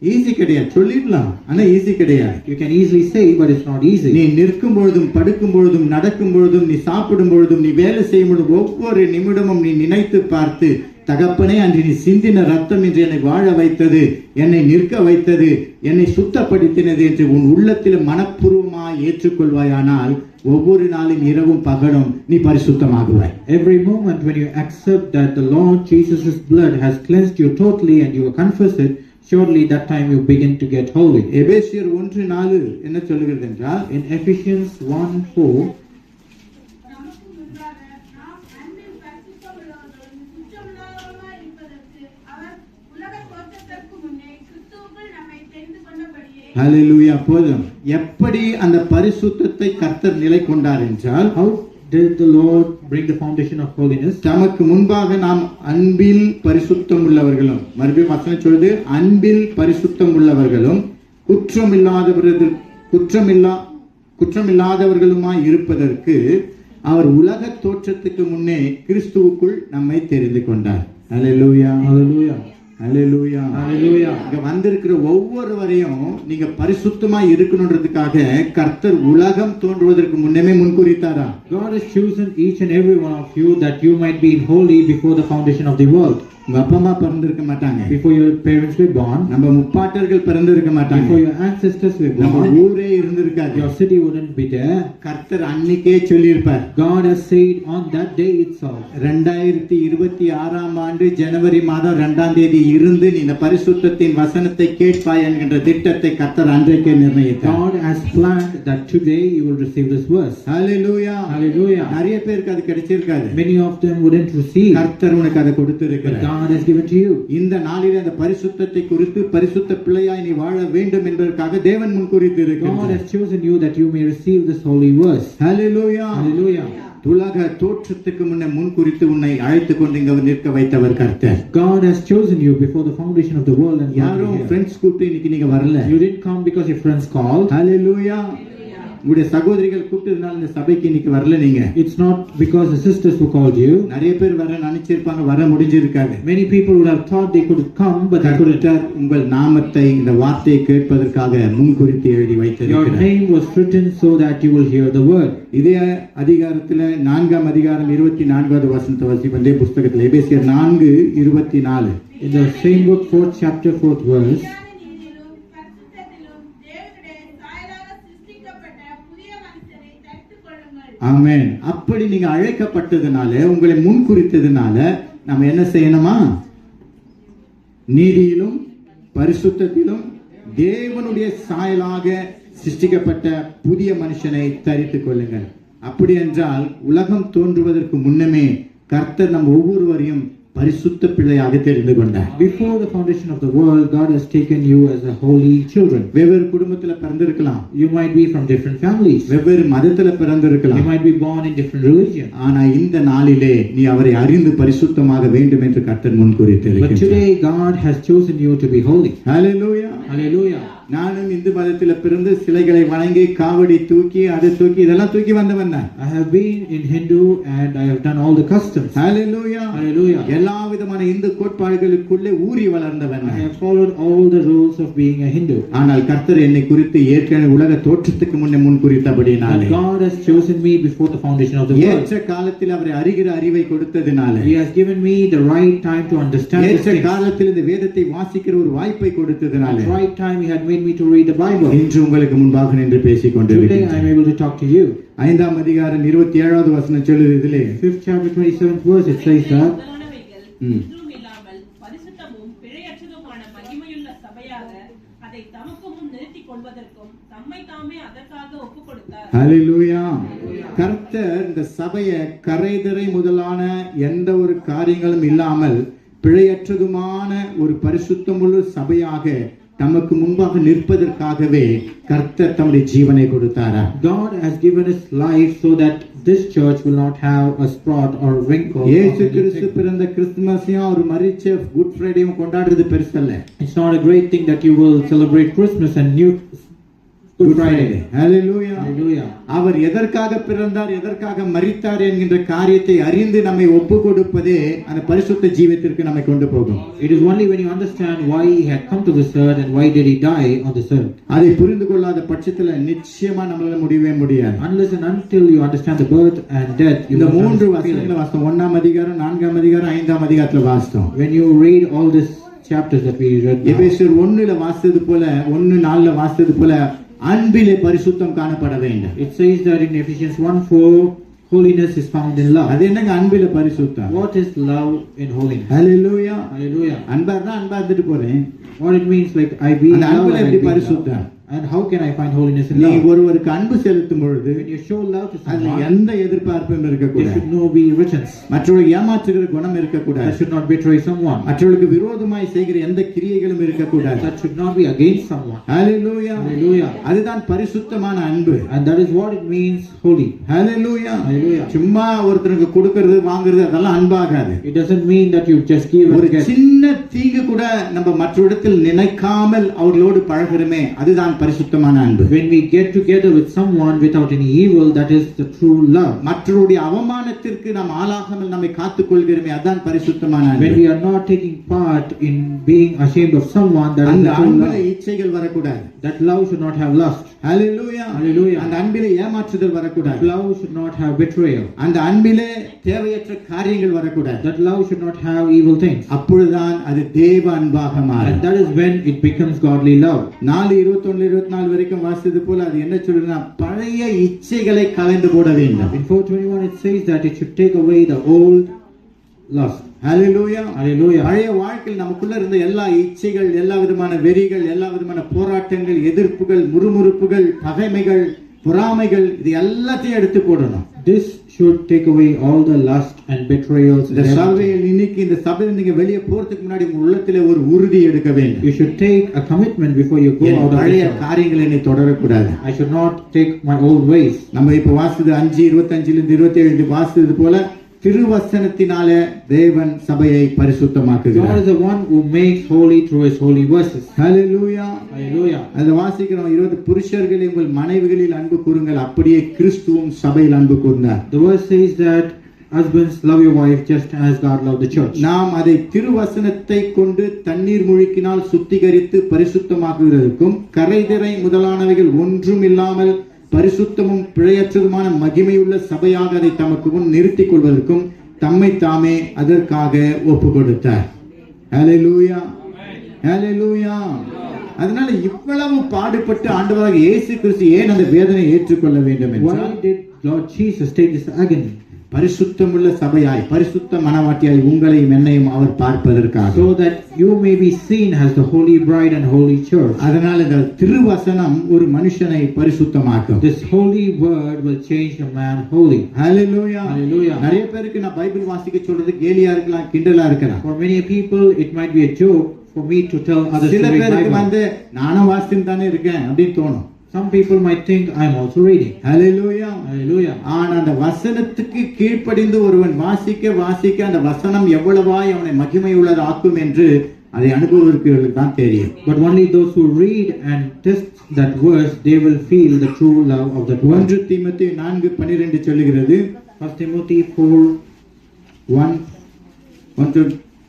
ஈஸி கிடையாது. சொல்லிடலாம், ஆனா ஈஸி கிடையாது. You can easily say, but it's not நீ easy. நிற்கும் பொழுதும் படுக்கும் பொழுதும் நடக்கும் பொழுதும் நீ சாப்பிடும் பொழுதும் நீ வேலை செய்யும் பொழுதும் ஒவ்வொரு நிமிடமும் நீ நினைத்து பார்த்து, தகப்பனே அன்று நீ சிந்தின ரத்தம் என்று என்னை வாழ வைத்தது, என்னை நிற்க வைத்தது, என்னை சுத்தப்படுத்தினது என்று உன் உள்ளத்தில் மனப்பூர்வமாய் ஏற்றுக்கொள்வாயானால் ஒவ்வொரு நாளும் இரவும் பகலும் நீ பரிசுத்தமாகுவாய். Every moment when you accept that the Lord Jesus' blood has cleansed you totally and you confess it, surely that time you begin to get holy. எபேசியர் 1:4 என்ன சொல்லுகிறது என்றால், In Ephesians 1:4, நமக்கு முன்பாக நாம் அன்பில் பரிசுத்தமுள்ளவர்களும் குற்றமில்லாதவர்களுமாய் இருப்பதற்கு அவர் உலக தோற்றத்திற்கு முன்னே கிறிஸ்துவுக்குள் நம்மை தெரிந்து கொண்டபடியே. ஹalleluya. போதும். எப்படி அந்த பரிசுத்தத்தை கர்த்தர் நிலை கொண்டார் என்றால், how did the Lord bring the foundation of holiness? தமக்கு முன்பாக நாம் அன்பில் பரிசுத்தம் உள்ளவர்களும், மறுபடியும் வசனம் சொல்லுது, அன்பில் பரிசுத்தம் உள்ளவர்களும் குற்றமில்லாதவர்களுமாய் இருப்பதற்கு அவர் உலக தோற்றத்துக்கு முன்னே கிறிஸ்துவுக்குள் நம்மை தெரிந்து கொண்டார். ஹalleluya. Hallelujah. ஹalleluya. Hallelujah. இங்க வந்திருக்கிற ஒவ்வொருவரையும் நீங்க பரிசுத்தமாய் இருக்கணும்ன்றதுக்காக கர்த்தர் உலகம் தோன்றுவதற்கு முன்னமே முன்குறித்தாரா? God has chosen each and every one of you that you might be holy before the foundation of the world. உங்க அப்பா அம்மா பிறந்திருக்க மாட்டாங்க, before your parents were born, நம்ம முப்பாட்டர்கள் பிறந்திருக்க மாட்டாங்க, before your ancestors were நம்ம born, ஊரே இருந்திருக்காது. your city wouldn't be there. கர்த்தர் அன்னைக்கே சொல்லியிருப்பார், God has said on that day itself, 2026 ஆண்டு ஜனவரி மாதம் 2ஆம் தேதி இருந்து நீ இந்த பரிசுத்தத்தின் வசனத்தை கேட்பாய் என்கின்ற திட்டத்தை கர்த்தர் அன்றைக்கே நிர்ணயித்தார். God has planned that today you will receive this verse. Hallelujah. Hallelujah. நிறைய பேருக்கு அது கிடைச்சிருக்காது, Many of them wouldn't receive, கர்த்தர் உனக்கு அதை but கொடுத்திருக்கிறார். God has given to you. இந்த நாளிலே அந்த பரிசுத்தத்தை குறித்து பரிசுத்த பிள்ளையாய் நீ வாழ வேண்டும் என்பதற்காக தேவன் முன்குறித்து God இருக்கிறார். has chosen you that you may receive this holy verse. Hallelujah. Hallelujah. உலக தோற்றத்துக்கு முன்ன முன்குறித்து உன்னை அழைத்துக் கொண்டு இங்க நிற்க வைத்தவர் கர்த்தர். God has chosen you before the foundation of the world and யாரோ ஃப்ரெண்ட்ஸ் கூப்பிட்டு இன்னைக்கு நீங்க வரல. you didn't come because your friends called. ஹalleluya. உங்களுடைய சகோதரிகள் கூப்பிட்டதுனால இந்த சபைக்கு இன்னைக்கு வரல. நீங்க It's not because the sisters who called you. நிறைய பேர் வர நினைச்சிருப்பாங்க, வர முடிஞ்சிருக்காது. Many people would have thought they could come, but they couldn't. கர்த்தர் உங்கள் நாமத்தை இந்த வார்த்தையை கேட்பதற்காக முன்குறித்து எழுதி Your வைத்திருக்கிறார். name was written so that you will hear the word. இதே அதிகாரத்துல 4ஆம் அதிகாரம் 24வது வசனத்தை வாசிப்போம். இதே புத்தகத்துல எபேசியர் 4:24. In the same book, 4th chapter, 4th verse. நீதியிலும் பரிசுத்தத்திலும் தேவனுடைய சாயலாக சிருஷ்டிக்கப்பட்ட புதிய மனுஷனை தரித்துக் கொள்ளுங்கள். ஆமென். அப்படி நீங்க அழைக்கப்பட்டதுனால, உங்களை முன்குறித்ததுனால நம்ம என்ன செய்யணுமா? நீதியிலும் பரிசுத்தத்திலும் தேவனுடைய சாயலாக சிருஷ்டிக்கப்பட்ட புதிய மனுஷனை தரித்துக் கொள்ளுங்கள். அப்படி என்றால் உலகம் தோன்றுவதற்கு முன்னமே கர்த்தர் நம் ஒவ்வொருவரையும் பரிசுத்த பிள்ளையாக தெரிந்து கொண்டார். Before the foundation of the world, God has taken you as a holy children. வெவ்வேறு குடும்பத்துல பிறந்திருக்கலாம், You might be from different families. வெவ்வேறு மதத்துல You பிறந்திருக்கலாம். might be born in different religions. ஆனா இந்த நாளிலே நீ அவரை அறிந்து பரிசுத்தமாக வேண்டும் என்று கர்த்தர் But முன்குறித்திருக்கிறார். today, God has chosen you to be holy. Hallelujah. Hallelujah. நானும் இந்து மதத்துல பிறந்து சிலைகளை வணங்கி காவடி தூக்கி அதை தூக்கி இதெல்லாம் தூக்கி வந்தவன் தான். I have been in Hindu and I have done all the customs. Hallelujah. Hallelujah. எல்லா விதமான இந்து கோட்பாடுகளுக்குள்ளே ஊறி வளர்ந்தவன் I நான். have followed all the rules of being a Hindu. ஆனால் கர்த்தர் என்னை குறித்து ஏற்கனவே உலக தோற்றத்துக்கு முன்னே முன்குறித்தபடினாலே, But God has chosen me before the foundation of the world. ஏற்ற காலத்தில் அவரை அறிகிற அறிவை கொடுத்ததினாலே, He has given me the right time to understand the ஏற்ற things. காலத்தில் இந்த வேதத்தை வாசிக்கிற ஒரு வாய்ப்பை கொடுத்ததினாலே, At the right time, He had made me to read the Bible. இன்று உங்களுக்கு முன்பாக நின்று பேசிக் Today, I கொண்டிருக்கிறேன். am able to talk to you. 5ஆம் அதிகாரம் 27வது வசனம் சொல்லுது. இதிலே 5th chapter, 27th verse, it says that முதலானவைகள் ம். ஒன்றும் இல்லாமல் பரிசுத்தமும் பிழையற்றதுமான மகிமையுள்ள சபையாக அதை தமக்கு முன் நிறுத்திக் கொள்வதற்கும் தம்மை தாமே அதற்காக ஒப்புக் கொடுத்தார். ஹalleluya. கர்த்தர் இந்த சபையை கரைதிரை முதலான எந்த ஒரு காரியங்களும் இல்லாமல் பிழையற்றதுமான ஒரு பரிசுத்தமுள்ள சபையாக தமக்கு முன்பாக நிற்பதற்காகவே கர்த்தர் தம்முடைய ஜீவனை கொடுத்தாரா? God has given His life so that this church will not have a spot or wrinkle. இயேசு கிறிஸ்து பிறந்த கிறிஸ்துமஸையும் ஒரு மரிச்ச குட் ஃப்ரைடேயும் கொண்டாடுறது பெருசல்ல. It's not a great thing that you will celebrate Christmas and New Good Friday. Hallelujah. Hallelujah. அவர் எதற்காக பிறந்தார், எதற்காக மரித்தார் என்கின்ற காரியத்தை அறிந்து நம்மை ஒப்பு கொடுப்பதே அந்த பரிசுத்த ஜீவத்திற்கு நம்மை கொண்டு போகும். It is only when you understand why He had come to this earth and why did He die on this earth. அதை புரிந்து கொள்ளாத பட்சத்துல நிச்சயமா நம்மளால முடியவே முடியாது. Unless and until you understand the birth and death, you இந்த will not மூன்று understand வசனங்களை it. வாசித்தோம். 1ஆம் அதிகாரம், 4ஆம் அதிகாரம், 5ஆம் அதிகாரத்துல வாசித்தோம். When you read all these chapters that we read now, எபேசியர் 1ல வாசித்தது போல, 1:4ல வாசித்தது போல அன்பிலே பரிசுத்தம் காணப்பட வேண்டும். it says that in Ephesians 1:4, holiness is found in love. அது என்னங்க அன்பிலே பரிசுத்தம்? What is love in holiness? Hallelujah. Hallelujah. அன்பா இருந்தா அன்பா இருந்துட்டு போறேன். What it means, like I be in அந்த love அன்புல and I எப்படி be in love. பரிசுத்தம்? And how can I find holiness in நீ love? ஒருவருக்கு அன்பு செலுத்தும் பொழுது When you show love to அதுல someone, எந்த எதிர்பார்ப்பும் there இருக்கக்கூடாது. should no be riches. மற்றவர்களை ஏமாற்றுகிற குணம் That இருக்கக்கூடாது. should not betray someone. மற்றவர்களுக்கு விரோதமாய் செய்கிற எந்த கிரியைகளும் இருக்கக்கூடாது. That should not be against someone. Hallelujah. Hallelujah. அதுதான் பரிசுத்தமான அன்பு. And that is what it means, holy. Hallelujah. Hallelujah. சும்மா ஒருத்தருக்கு கொடுக்கிறது வாங்குறது அதெல்லாம் அன்பாகாது. It doesn't mean that you just give ஒரு and get. சின்ன தீங்கு கூட நம்ம மற்றவரிடத்தில் நினைக்காமல் அவர்களோடு பழகுறமே அதுதான் அதுதான் பரிசுத்தமான அன்பு. When we get together with someone without any evil, that is the true love. மற்றவருடைய அவமானத்திற்கு நாம் ஆளாகாமல் நம்மை காத்துக் கொள்கிறோமே, அதான் பரிசுத்தமான When அன்பு. we are not taking part in being ashamed of someone, that is அந்த the true அன்பிலே love. இச்சைகள் வரக்கூடாது. That love should not have lust. Hallelujah. Hallelujah. அந்த அன்பிலே ஏமாற்றுதல் That வரக்கூடாது. love should not have betrayal. அந்த அன்பிலே தேவையற்ற காரியங்கள் வரக்கூடாது. That love should not have evil things. அப்பொழுதுதான் அது தேவ அன்பாக And மாறும். that is when it becomes godly love. 4:21-24 வரைக்கும் வாசித்தது போல அது என்ன சொல்லுதுன்னா, பழைய இச்சைகளை களைந்து போட வேண்டும். In 4:21 it says that it should take away the old lust. Hallelujah. Hallelujah. பழைய வாழ்க்கையில் நமக்குள்ள இருந்த எல்லா இச்சைகள், எல்லா விதமான வெறிகள், எல்லா விதமான போராட்டங்கள், எதிர்ப்புகள், முறுமுறுப்புகள், பகைமைகள், பொறாமைகள், இது எல்லாத்தையும் எடுத்து போடணும். This should take away all the lust and betrayals. இந்த சபையில் இன்னைக்கு இந்த சபையில் நீங்க வெளியே போறதுக்கு முன்னாடி உங்க உள்ளத்திலே ஒரு உறுதி எடுக்க வேண்டும். You should take a commitment before you go N out of பழைய the church. காரியங்களை நீ தொடரக்கூடாது. I should not take my old ways. நம்ம இப்ப வாசித்தது 5:25-27 வாசித்தது போல திருவசனத்தினாலே தேவன் சபையை God பரிசுத்தமாக்குகிறார். is the one who makes holy through his holy verses. Hallelujah. Hallelujah. அதை வாசிக்கிறோம். 20 புருஷர்களே உங்கள் மனைவிகளில் அன்பு கூறுங்கள், அப்படியே கிறிஸ்துவும் சபையில் அன்பு கூர்ந்தார். The verse says that husbands love your wife just as God loved the church. நாம் அதை திருவசனத்தை கொண்டு தண்ணீர் முழுக்கினால் சுத்திகரித்து பரிசுத்தமாக்குகிறதற்கும், கரைதிரை முதலானவைகள் ஒன்றும் இல்லாமல் பரிசுத்தமும் பிழையற்றதுமான மகிமையுள்ள சபையாக அதை தமக்கு முன் நிறுத்திக் கொள்வதற்கும் தம்மை தாமே அதற்காக ஒப்பு கொடுத்தார். ஹalleluya. ஹalleluya. அதனால இவ்வளவு பாடுபட்டு ஆண்டவராக இயேசு கிறிஸ்து ஏன் அந்த வேதனையை ஏற்றுக்கொள்ள வேண்டும் என்றால், Why did Lord Jesus take this agony? பரிசுத்தமுள்ள சபையாய், பரிசுத்த மணவாட்டியாய் உங்களையும் என்னையும் அவர் பார்ப்பதற்காக. So that you may be seen as the holy bride and holy church. அதனால இந்த திருவசனம் ஒரு மனுஷனை பரிசுத்தமாக்கும். This holy word will change a man holy. Hallelujah. Hallelujah. நிறைய பேருக்கு நான் பைபிள் வாசிக்க சொல்றது கேலியா இருக்கலாம், கிண்டலா இருக்கலாம். For many people it might be a joke for me to tell others to சில read பேருக்கு Bible. வந்து நானும் வாசித்து தானே இருக்கேன் அப்படின்னு தோணும். Some people might think I am also reading. Hallelujah. Hallelujah. ஆனா அந்த வசனத்துக்கு கீழ்ப்படிந்து ஒருவன் வாசிக்க அந்த வசனம் எவ்வளவாய் அவனை மகிமை உள்ளதாக்கும் என்று அதை அனுபவிக்கிறவர்களுக்கு தான் தெரியும். But only those who read and test that verse, they will feel the true love of that word. 1 தீமோத்தேயு 4:12 சொல்லுகிறது. 1 Timothy 4:1. 1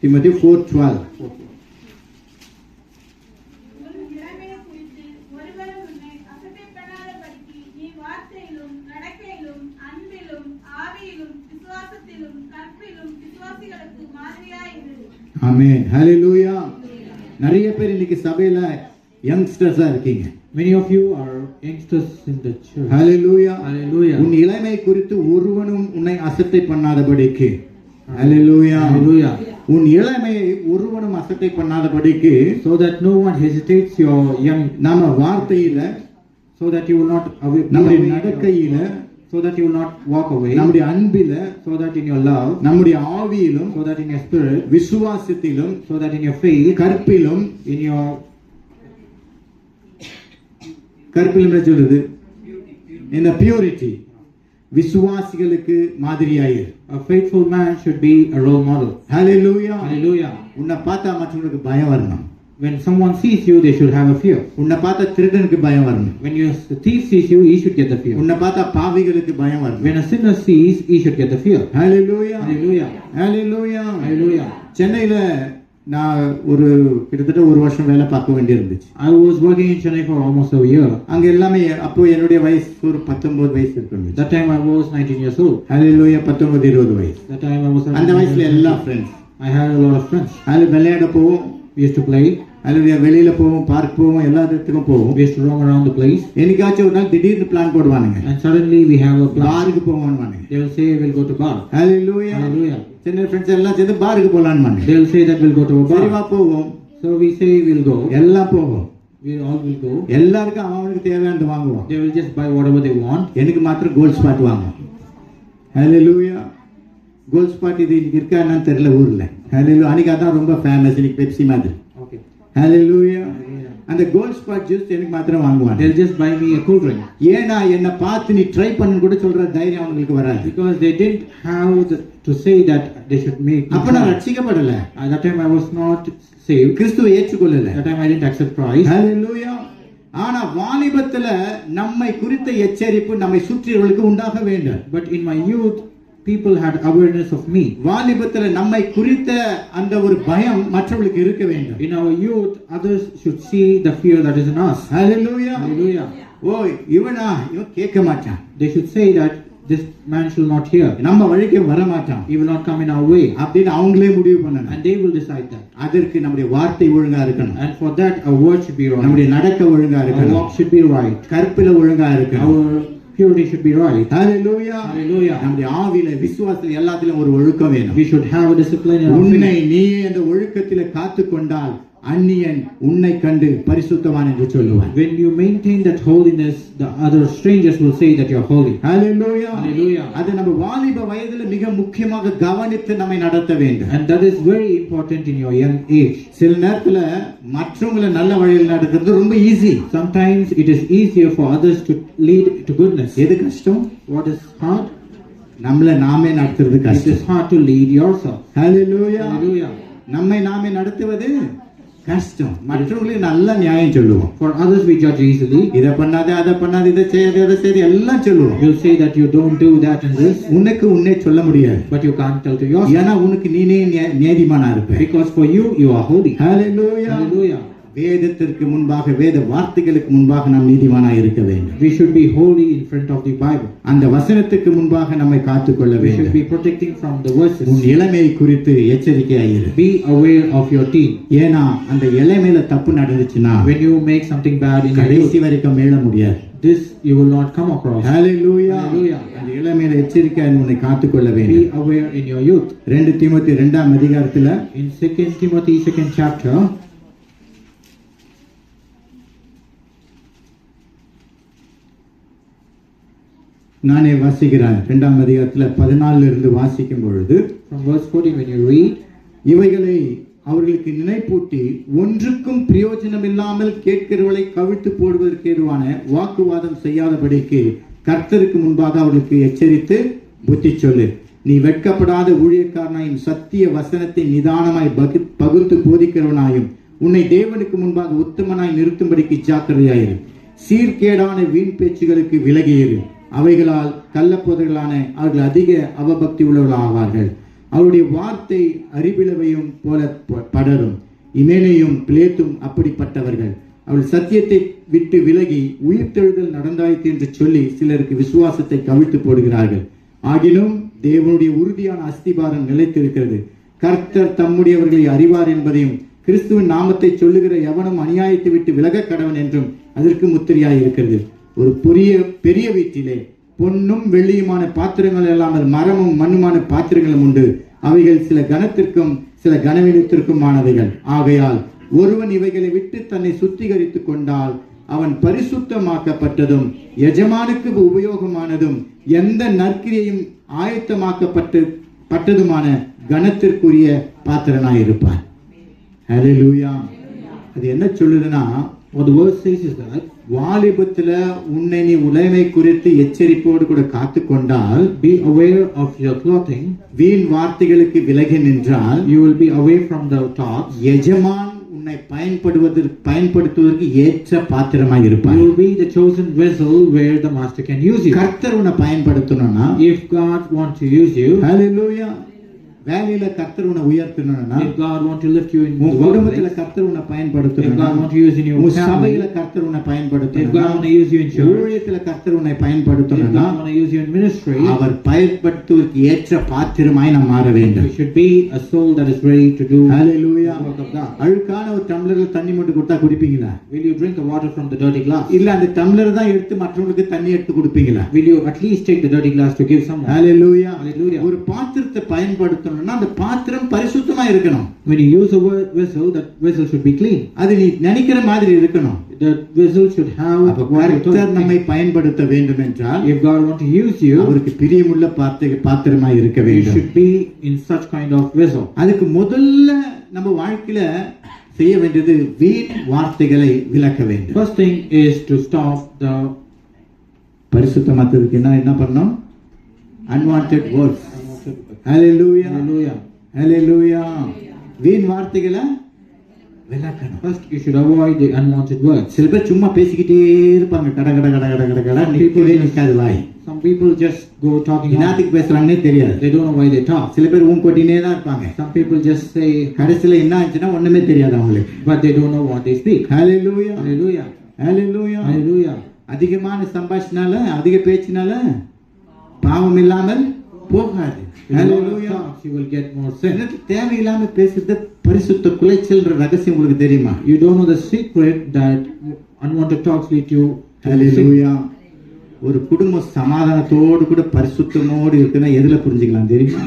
தீமோத்தேயு 4:12. உன் இளமையை குறித்து ஒருவரும் உன்னை அசட்டைப்படாதபடிக்கு நீ வார்த்தையிலும் நடக்கையிலும் அன்பிலும் ஆவியிலும் விசுவாசத்திலும் கற்பிலும் விசுவாசிகளுக்கு மாதிரியாயிரு. ஆமென். ஹalleluya. நிறைய பேர் இன்னைக்கு சபையில யங்ஸ்டர்ஸா இருக்கீங்க. Many of you are youngsters in the church. Hallelujah. Hallelujah. உன் இளமை குறித்து ஒருவனும் உன்னை அசட்டை பண்ணாதபடிக்கு. ஹalleluya. Hallelujah. உன் இளமையை ஒருவனும் அசட்டை பண்ணாதபடிக்கு, So that no one hesitates your young, நாம வார்த்தையில, so that you will not நம்முடைய நடக்கையில, so that you will not walk away, நம்முடைய அன்பில, so that in your love, நம்முடைய ஆவியிலும், so that in your spirit, விசுவாசத்திலும், so that in your faith, கற்பிலும், in your கற்பிலும் என்ன சொல்றது, இந்த பியூரிட்டி, விசுவாசிகளுக்கு மாதிரியாயிரு. a faithful man should be a role model. Hallelujah. Hallelujah. உன்னை பார்த்தா மற்றவங்களுக்கு பயம் வரணும். When someone sees you, they should have a fear. உன்னை பார்த்தா திருடனுக்கு பயம் வரணும். When your thief sees you, he should get the fear. உன்னை பார்த்தா பாவிகளுக்கு பயம் வரணும். When a sinner sees, he should get the fear. Hallelujah. Hallelujah. Hallelujah. Hallelujah. சென்னையில நான் ஒரு கிட்டத்தட்ட ஒரு வருஷம் வேலை பார்க்க வேண்டியிருந்துச்சு. I was working in Chennai for almost a year. அங்க எல்லாமே அப்போ என்னுடைய வயசு ஒரு 19 வயசு இருக்கு. That time I was 19 years old. ஹalleluya. 19-20 வயசு. That time I was 19 அந்த வயசுல years எல்லா old. Friends. I had a lot of friends. அதுல விளையாட போவோம், We used to play. ஹalleluya. வெளியில போவோம், பார்க் போவோம், எல்லா இடத்துக்கும் போவோம். We used to roam around the place. என்னைக்காச்சும் ஒரு நாள் திடீர்னு பிளான் போடுவானுங்க, And suddenly we have a plan. பாருக்கு போவோம்வானுங்க. They will say we'll go to bar. ஹalleluya. Hallelujah. சென்னை ஃப்ரெண்ட்ஸ் எல்லாம் சேர்ந்து பாருக்கு போலான்னு. They will say that we'll go to a சரிவா bar. போவோம், So we say we'll go. எல்லாம் போவோம். We all will go. எல்லாருக்கும் அவனுக்கு தேவையானது வாங்குவோம். They will just buy whatever they want. எனக்கு மாத்திரம் கோல்ட் ஸ்பாட் வாங்குவோம். ஹalleluya. கோல்ட் ஸ்பாட் இது இன்னைக்கு இருக்கா என்னன்னு தெரியல ஊர்ல. ஹalleluya. அன்னைக்கு அதான் ரொம்ப ஃபேமஸ், இன்னைக்கு பெப்சி மாதிரி. Okay. ஹalleluya. அந்த கோல்ட் ஸ்பாட் ஜூஸ் எனக்கு மாத்திரம் வாங்குவாங்க. They'll just buy me a cool drink. ஏன்னா என்ன பார்த்து நீ ட்ரை பண்ணு கூட சொல்ற தைரியம் அவங்களுக்கு வராது. Because they didn't have to say that they should make. அப்ப நான் ரட்சிக்கப்படல. At that time I was not saved. கிறிஸ்துவை ஏற்றுக்கொள்ளல. That time I didn't accept Christ. ஹalleluya. ஆனா வாலிபத்துல நம்மை குறித்த எச்சரிப்பு நம்மை சுற்றியவர்களுக்கு உண்டாக வேண்டும். But in my youth, people had awareness of me. வாலிபத்துல நம்மை குறித்த அந்த ஒரு பயம் மற்றவர்களுக்கு இருக்க வேண்டும். In our youth, others should see the fear that is in us. Hallelujah. Hallelujah. ஓ இவன் கேட்க மாட்டான், They should say that this man shall not hear. நம்ம வழிக்கு வர மாட்டான் He will not come in our way. அப்படின்னு அவங்களே முடிவு பண்ணணும். And they will decide that. அதற்கு நம்முடைய வார்த்தை ஒழுங்கா இருக்கணும், And for that, our word should be right. நம்முடைய நடக்க ஒழுங்கா Our இருக்கணும், walk should be right. கற்பில ஒழுங்கா இருக்கணும். Our purity should be right. Hallelujah. Hallelujah. நம்முடைய ஆவியில விசுவாசத்துல எல்லாத்திலும் ஒரு ஒழுக்கம் வேணும். We should have a discipline in our உன்னை faith. நீயே அந்த ஒழுக்கத்திலே காத்துக்கொண்டால் அந்நியன் உன்னை கண்டு பரிசுத்தவான் என்று சொல்லுவான். When you maintain that holiness, the other strangers will say that you are holy. Hallelujah. Hallelujah. அது நம்ம வாலிப வயதில மிக முக்கியமாக கவனித்து நம்மை நடத்த வேண்டும். And that is very important in your young age. சில நேரத்துல மற்றவங்களை நல்ல வழியில் நடத்துறது ரொம்ப easy. Sometimes it is easier for others to lead to goodness. எது கஷ்டம்? What is hard? நம்மள நாமே நடத்துறது It கஷ்டம். is hard to lead yourself. Hallelujah. Hallelujah. நம்மை நாமே நடத்துவது கஷ்டம். மற்றவங்களுக்கு நல்ல நியாயம் சொல்லுவோம். For others we judge easily. இத பண்ணாத, அதை பண்ணாத, இதை செய்யாத, அதை செய்து எல்லாம் சொல்லுவோம். You'll say that you don't do that and this, உனக்கு உன்னே சொல்ல முடியாது. but you can't tell to yourself. ஏன்னா உனக்கு நீனே நீதிமானா இருப்ப. Because for you, you are holy. Hallelujah. Hallelujah. வேதத்திற்கு முன்பாக, வேத வார்த்தைகளுக்கு முன்பாக நாம் நீதிமானா இருக்க வேண்டும். We should be holy in front of the Bible. அந்த வசனத்துக்கு முன்பாக நம்மை காத்துக்கொள்ள We should வேண்டும். be protecting from the உன் verses. இளமையை குறித்து எச்சரிக்கையாயிரு. Be aware of your teen. ஏன்னா அந்த இளமையில தப்பு நடந்துச்சுன்னா When you make something bad in your கடைசி youth, வரைக்கும் மீள முடியாது. this you will not come across. Hallelujah. Hallelujah. அந்த இளமையில எச்சரிக்கையாய் உன்னை காத்துக்கொள்ள Be வேண்டும். aware in your youth. 2 தீமோத்தேயு 2ஆம் அதிகாரத்துல In 2 Timothy 2nd chapter, நானே வாசிக்கிறேன். 2ஆம் அதிகாரத்துல 14 இருந்து வாசிக்கும் பொழுது, from verse 14, when you read, இவைகளை அவர்களுக்கு நினைப்பூட்டி ஒன்றுக்கும் பிரயோஜனம் இல்லாமல் கேட்கிறவர்களை கவிழ்த்து போடுவதற்கு ஏதுவான வாக்குவாதம் செய்யாதபடிக்கு கர்த்தருக்கு முன்பாக அவர்களுக்கு எச்சரித்து புத்தி சொல்லு. நீ வெட்கப்படாத ஊழியக்காரனாயும் சத்திய வசனத்தை நிதானமாய் பகுத்து போதிக்கிறவனாயும் உன்னை தேவனுக்கு முன்பாக உத்தமனாய் நிறுத்தும்படிக்கு ஜாக்கிரதையாயிரு. சீர்கேடான வீண் பேச்சுகளுக்கு விலகியிரு. அவைகளால் கள்ளப்போதர்களான அவர்கள் அதிக அவபக்தி உள்ளவர்களாவார்கள். அவருடைய வார்த்தை அறிவிலவையும் போல படரும். இமேனையும் பிளேத்தும் அப்படிப்பட்டவர்கள். அவள் சத்தியத்தை விட்டு விலகி உயிர்த்தெழுதல் நடந்தாயிற்று என்று சொல்லி சிலருக்கு விசுவாசத்தை கவிழ்த்து போடுகிறார்கள். ஆகிலும் தேவனுடைய உறுதியான அஸ்திபாரம் நிலைத்திருக்கிறது. கர்த்தர் தம்முடையவர்களை அறிவார் என்பதையும் கிறிஸ்துவின் நாமத்தை சொல்லுகிற எவனும் அநியாயத்தை விட்டு விலக கடவன் என்றும் அதற்கு முத்திரையாய் இருக்கிறது. ஒரு பெரிய வீட்டிலே பொன்னும் வெள்ளியுமான பாத்திரங்கள் இல்லாமல் மரமும் மண்ணுமான பாத்திரங்களும் உண்டு. அவைகள் சில கனத்திற்கும் சில கனவீனத்திற்குமானவைகள். ஆகையால் ஒருவன் இவைகளை விட்டு தன்னை சுத்திகரித்துக் கொண்டால் அவன் பரிசுத்தமாக்கப்பட்டதும் எஜமானுக்கு உபயோகமானதும் எந்த நற்கிரியையும் ஆயத்தமாக்கப்பட்டதுமான கனத்திற்குரிய பாத்திரனாய் இருப்பான். ஹல்லேலூயா. அது என்ன சொல்லுதுன்னா, what the verse says is that வாலிபத்துல உன்னை நீ உடைமை குறித்து எச்சரிப்போடு கூட காத்து கொண்டால், be aware of your clothing, வீண் வார்த்தைகளுக்கு விலகி நின்றால், you will be away from the talks, எஜமான் உன்னை பயன்படுத்துவதற்கு ஏற்ற பாத்திரமாய் இருப்பார். you will be the chosen vessel where the master can use you. கர்த்தர் உன்னை பயன்படுத்தணும்னா, If God wants to use you, ஹல்லேலூயா, வேலையில கர்த்தர் உன்னை உயர்த்தணும்னா, if God wants to lift you in the உன் குடும்பத்துல workplace, கர்த்தர் உன்னை if பயன்படுத்தணும்னா, God wants to use in your உன் சபையில family, கர்த்தர் உன்னை if God பயன்படுத்தணும்னா, wants to use you in church, ஊழியத்துல கர்த்தர் உன்னை if பயன்படுத்தணும்னா, God wants to use you in ministry, அவர் பயன்படுத்துவதற்கு ஏற்ற பாத்திரமாய் நாம் மாற வேண்டும். you should be a soul that is ready to do hallelujah. the work of God. அழுக்கான ஒரு டம்ளர்ல தண்ணி மட்டும் கொடுத்தா குடிப்பீங்களா? Will you drink the water from the dirty glass? இல்ல அந்த டம்ளர் தான் எடுத்து மற்றவங்களுக்கு தண்ணி எடுத்து கொடுப்பீங்களா? Will you at least take the dirty glass to give someone? Hallelujah. Hallelujah. ஒரு பாத்திரத்தை பயன்படுத்தணும்னா அந்த பாத்திரம் பரிசுத்தமா இருக்கணும். When you use a vessel, that vessel should be clean. அது நீ நினைக்கிற மாதிரி இருக்கணும். The vessel should have அப்ப what you கர்த்தர் told. நம்மை பயன்படுத்த வேண்டும் என்றால் If God wants to use you, அவருக்கு பிரியமுள்ள பாத்திரமாய் இருக்க you வேண்டும். should be in such kind of vessel. அதுக்கு முதல்ல நம்ம வாழ்க்கையில செய்ய வேண்டியது வீண் வார்த்தைகளை விலக்க வேண்டும். First thing is to stop the பரிசுத்தமாக்குறதுக்கு என்ன பண்ணணும்? unwanted words. Hallelujah. hallelujah. Hallelujah. வீண் வார்த்தைகளை விலக்கணும். First, you should avoid the unwanted words. சில பேர் சும்மா பேசிக்கிட்டே இருப்பாங்க, கட கட கட கட கட கட நிக்கவே நிக்காது வாய். Some people just go talking on. என்னத்துக்கு பேசுறாங்கன்னே தெரியாது. They don't know why they talk. சில பேர் கொட்டினே தான் இருப்பாங்க. Some people just say, கடைசியில என்ன ஆச்சுன்னா ஒண்ணுமே தெரியாது அவங்களுக்கு. but they don't know what they speak. Hallelujah, Hallelujah. Hallelujah, Hallelujah. அதிகமான சம்பாஷணால அதிக பேச்சினால பாவம் இல்லாமல் போகாது. With a lot of hallelujah. talks, you will get more sin. எனக்கு தேவையில்லாம பேசுறது பரிசுத்த குலைச்சல்ன்ற ரகசியம் உங்களுக்கு தெரியுமா? You don't know the secret that unwanted talks lead you to sin. ஹalleluya. ஒரு குடும்பம் சமாதானத்தோடு கூட பரிசுத்தமோடு இருக்குன்னா எதுல புரிஞ்சுக்கலாம் தெரியுமா?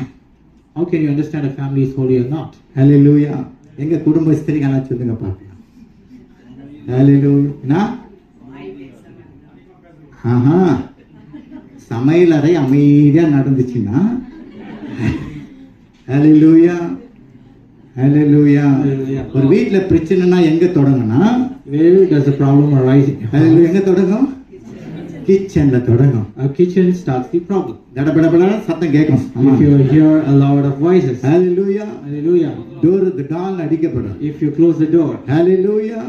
How can you understand a family is holy or not? ஹalleluya. எங்க குடும்ப ஸ்திரீகளா சொல்லுங்க பாக்கலாம். ஹalleluya. ஆஹா, சமையல் அறை அமைதியா நடந்துச்சுன்னா ஹalleluya, ஹalleluya. Hallelujah. ஒரு வீட்ல பிரச்சனைனா எங்க தொடங்குனா? Where does the problem arise in your hallelujah, house? எங்க தொடங்கும்? கிச்சன்ல தொடங்கும். A kitchen starts the problem. தடபடபட சத்தம் கேட்கும். If you hear a lot of voices, hallelujah. hallelujah. Doll அடிக்கப்படும். If you close the door, ஹalleluya.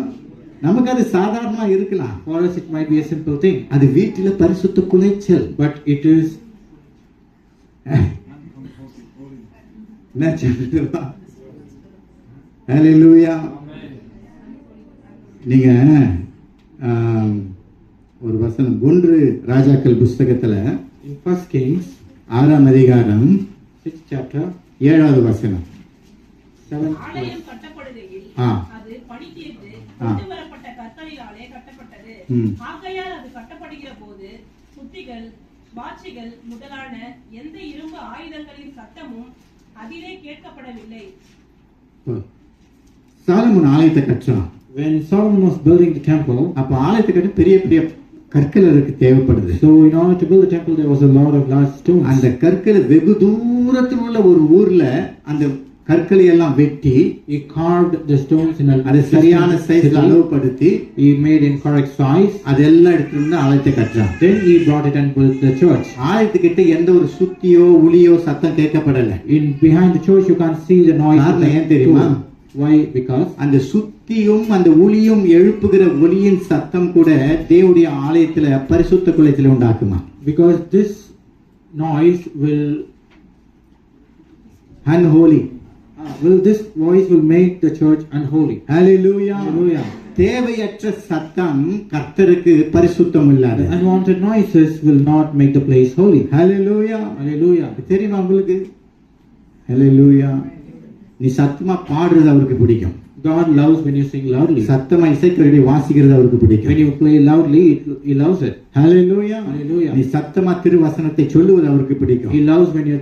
நமக்கு அது சாதாரணமா இருக்கலாம். for us it might be a simple thing, அது வீட்டில பரிசுத்த குலைச்சல். but it is என்ன சொல்லுவா? ஹalleluya. நீங்க ஒரு வசனம் 1 ராஜாக்கள் புஸ்தகத்துல in 1 Kings 6ஆம் அதிகாரம் 6th chapter 7வது வசனம். 7th ஆலயம் verse. கட்டப்படுகையில் ஆ. அது பணித்தீர்த்து ஆ. கொண்டு வரப்பட்ட கற்களினாலே கட்டப்பட்டது. ம். ஆகையால் அது கட்டப்படுகிற போது சுத்திகள், வாட்சிகள் முதலான எந்த இரும்பு ஆயுதங்களின் சத்தமும் அதிலே கேட்கப்படவில்லை. சாலமோன் ஆலயத்தை கட்டுறான். When Solomon was building the temple, அப்ப ஆலயத்தை கட்ட பெரிய பெரிய கற்கள் அதுக்கு தேவைப்படுது. so in order to build the temple there was a lot of large stones. அந்த கற்களை வெகு தூரத்தில் உள்ள ஒரு ஊர்ல அந்த கற்களை எல்லாம் வெட்டி He carved the stones in a அது சரியான distant சைஸ்ல city. அளவுபடுத்தி He made in correct size. அதெல்லாம் எடுத்துட்டு வந்து ஆலயத்தை கட்டுறான். Then he brought it and built the church. ஆலயத்துக்கிட்ட எந்த ஒரு சுத்தியோ உளியோ சத்தம் கேட்கப்படல. In behind the church you can't see the noise of காரணம் ஏன் the தெரியுமா? tool. Why? Because அந்த சுத்தியும் அந்த ஒளியும் எழுப்புகிற ஒளியின் சத்தம் கூட தேவனுடைய ஆலயத்துல பரிசுத்த குலைச்சலை உண்டாக்குமா? this noise unholy. this voice will make the church unholy. Hallelujah. Hallelujah. தேவையற்ற சத்தம் கர்த்தருக்கு பரிசுத்தம் இல்லாத. The unwanted noises will not make the place holy. Hallelujah. Hallelujah. தெரியுமா உங்களுக்கு? Hallelujah. நீ சத்தமா பாடுறது அவருக்கு பிடிக்கும். God loves when you sing loudly. சத்தமா இசைக்கருவி வாசிக்கிறது அவருக்கு When பிடிக்கும். you play loudly, he loves it. Hallelujah. Hallelujah. நீ சத்தமா திருவசனத்தை சொல்லுவது அவருக்கு பிடிக்கும். He loves when you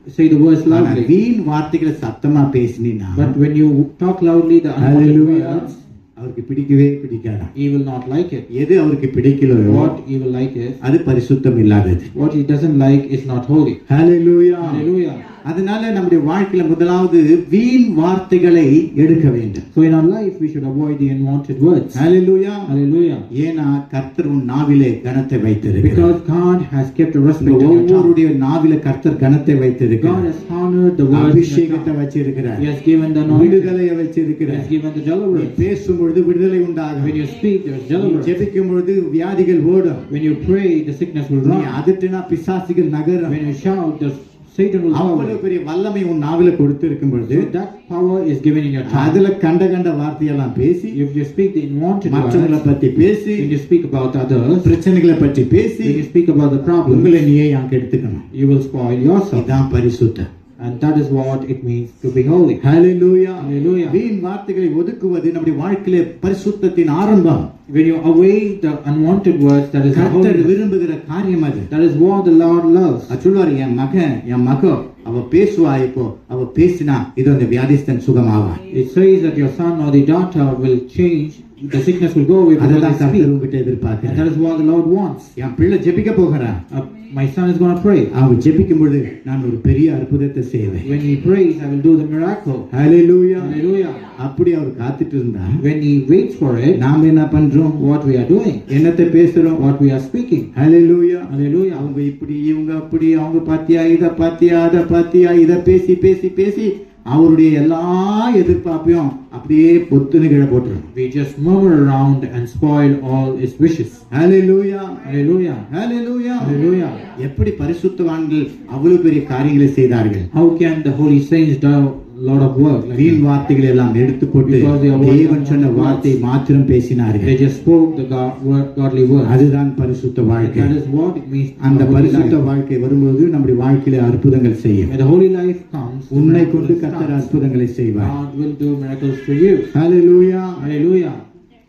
say the words ஆனா loudly. வீண் வார்த்தைகளை சத்தமா பேசினா But when you talk loudly, the unwanted Hallelujah. words, அவருக்கு பிடிக்கவே பிடிக்காது. he will not like it. எது அவருக்கு பிடிக்கலையோ What he will like is, அது பரிசுத்தம் இல்லாதது. what he doesn't like is not holy. Hallelujah. Hallelujah. அதனால நம்முடைய வாழ்க்கையில முதலாவது வீண் வார்த்தைகளை எடுக்க வேண்டும். So in our life, we should avoid the unwanted words. Hallelujah. Hallelujah. ஏனா கர்த்தர் உன் நாவிலே கனத்தை வைத்திருக்கிறார். Because God has kept a respect உங்க in your tongue. ஒவ்வொருடைய நாவிலே கர்த்தர் கனத்தை God வைத்திருக்கிறார். has honored the words in your அபிஷேகத்தை tongue. வச்சிருக்கிறார். He has given the anointing. விடுதலையை He வச்சிருக்கிறார். has given the நீ deliverance. பேசும்பொழுது விடுதலை உண்டாகும். When you speak, there is நீ deliverance. ஜெபிக்கும் பொழுது வியாதிகள் ஓடும். When you pray, the sickness will நீ run. அதட்டினா பிசாசுகள் நகரும். When you shout, the Satan will அவ்வளவு follow. பெரிய வல்லமை உன் நாவில கொடுத்திருக்கும் பொழுது So that power is given in your tongue. அதுல கண்ட கண்ட வார்த்தையெல்லாம் பேசி If you speak the unwanted மற்றவங்களை words, பத்தி பேசி when you speak about others, பிரச்சனைகளை பற்றி பேசி when you speak about the problem, உங்களை நீயே யாங்க எடுத்துக்கணும். you will spoil yourself. இதான் பரிசுத்தம். And that is what it means to be holy. Hallelujah. Hallelujah. வீண் வார்த்தைகளை ஒதுக்குவது நம்முடைய வாழ்க்கையிலே பரிசுத்தத்தின் ஆரம்பம். When you avoid the unwanted words, that is the கர்த்தர் holiness. விரும்புகிற காரியம் அது. That is what the Lord loves. அது சொல்வாரு, என் மகோ அவ பேசுவா, இப்போ அவ பேசினா இது அந்த வியாதிஸ்தன் சுகமாவா. It says that your son or the daughter will change, the sickness will go away because அததான் they speak. கர்த்தர் உங்ககிட்ட And எதிர்பார்க்கிறார். that is what the Lord wants. என் பிள்ளை ஜெபிக்க போகிறான். My son is going to pray. அவன் ஜெபிக்கும் பொழுது நான் ஒரு பெரிய அற்புதத்தை செய்வேன். When he prays, I will do the miracle. Hallelujah. Hallelujah. அப்படி அவர் காத்துட்டு இருந்தா When he waits for it, நாம என்ன பண்றோம்? what we are doing, என்னத்தை பேசுறோம்? what we are speaking. Hallelujah. Hallelujah. அவங்க இப்படி இவங்க அப்படி, அவங்க பாத்தியா இத பாத்தியா அத பாத்தியா, இத பேசி பேசி பேசி அவருடைய எல்லா எதிர்பார்ப்பையும் அப்படியே பொத்துன்னு கீழே போட்டுரும். We just murmur around and spoil all his wishes. Hallelujah, Hallelujah. Hallelujah. Hallelujah. எப்படி பரிசுத்தவான்கள் அவ்வளவு பெரிய காரியங்களை செய்தார்கள். How can the holy saints do a lot of work like வீண் that? வார்த்தைகளை எல்லாம் எடுத்து போட்டு Because they avoid தேவன் சொன்ன வார்த்தை மாத்திரம் They பேசினார்கள். just spoke the godly word. அதுதான் பரிசுத்த வாழ்க்கை. That is what it means. அந்த a holy பரிசுத்த life. வாழ்க்கை வரும்போது நம்முடைய வாழ்க்கையில அற்புதங்கள் செய்யும். When the holy life comes, உன்னை கொண்டு miracles கர்த்தர் starts. அற்புதங்களை செய்வார். God will do miracles for you. Hallelujah. Hallelujah.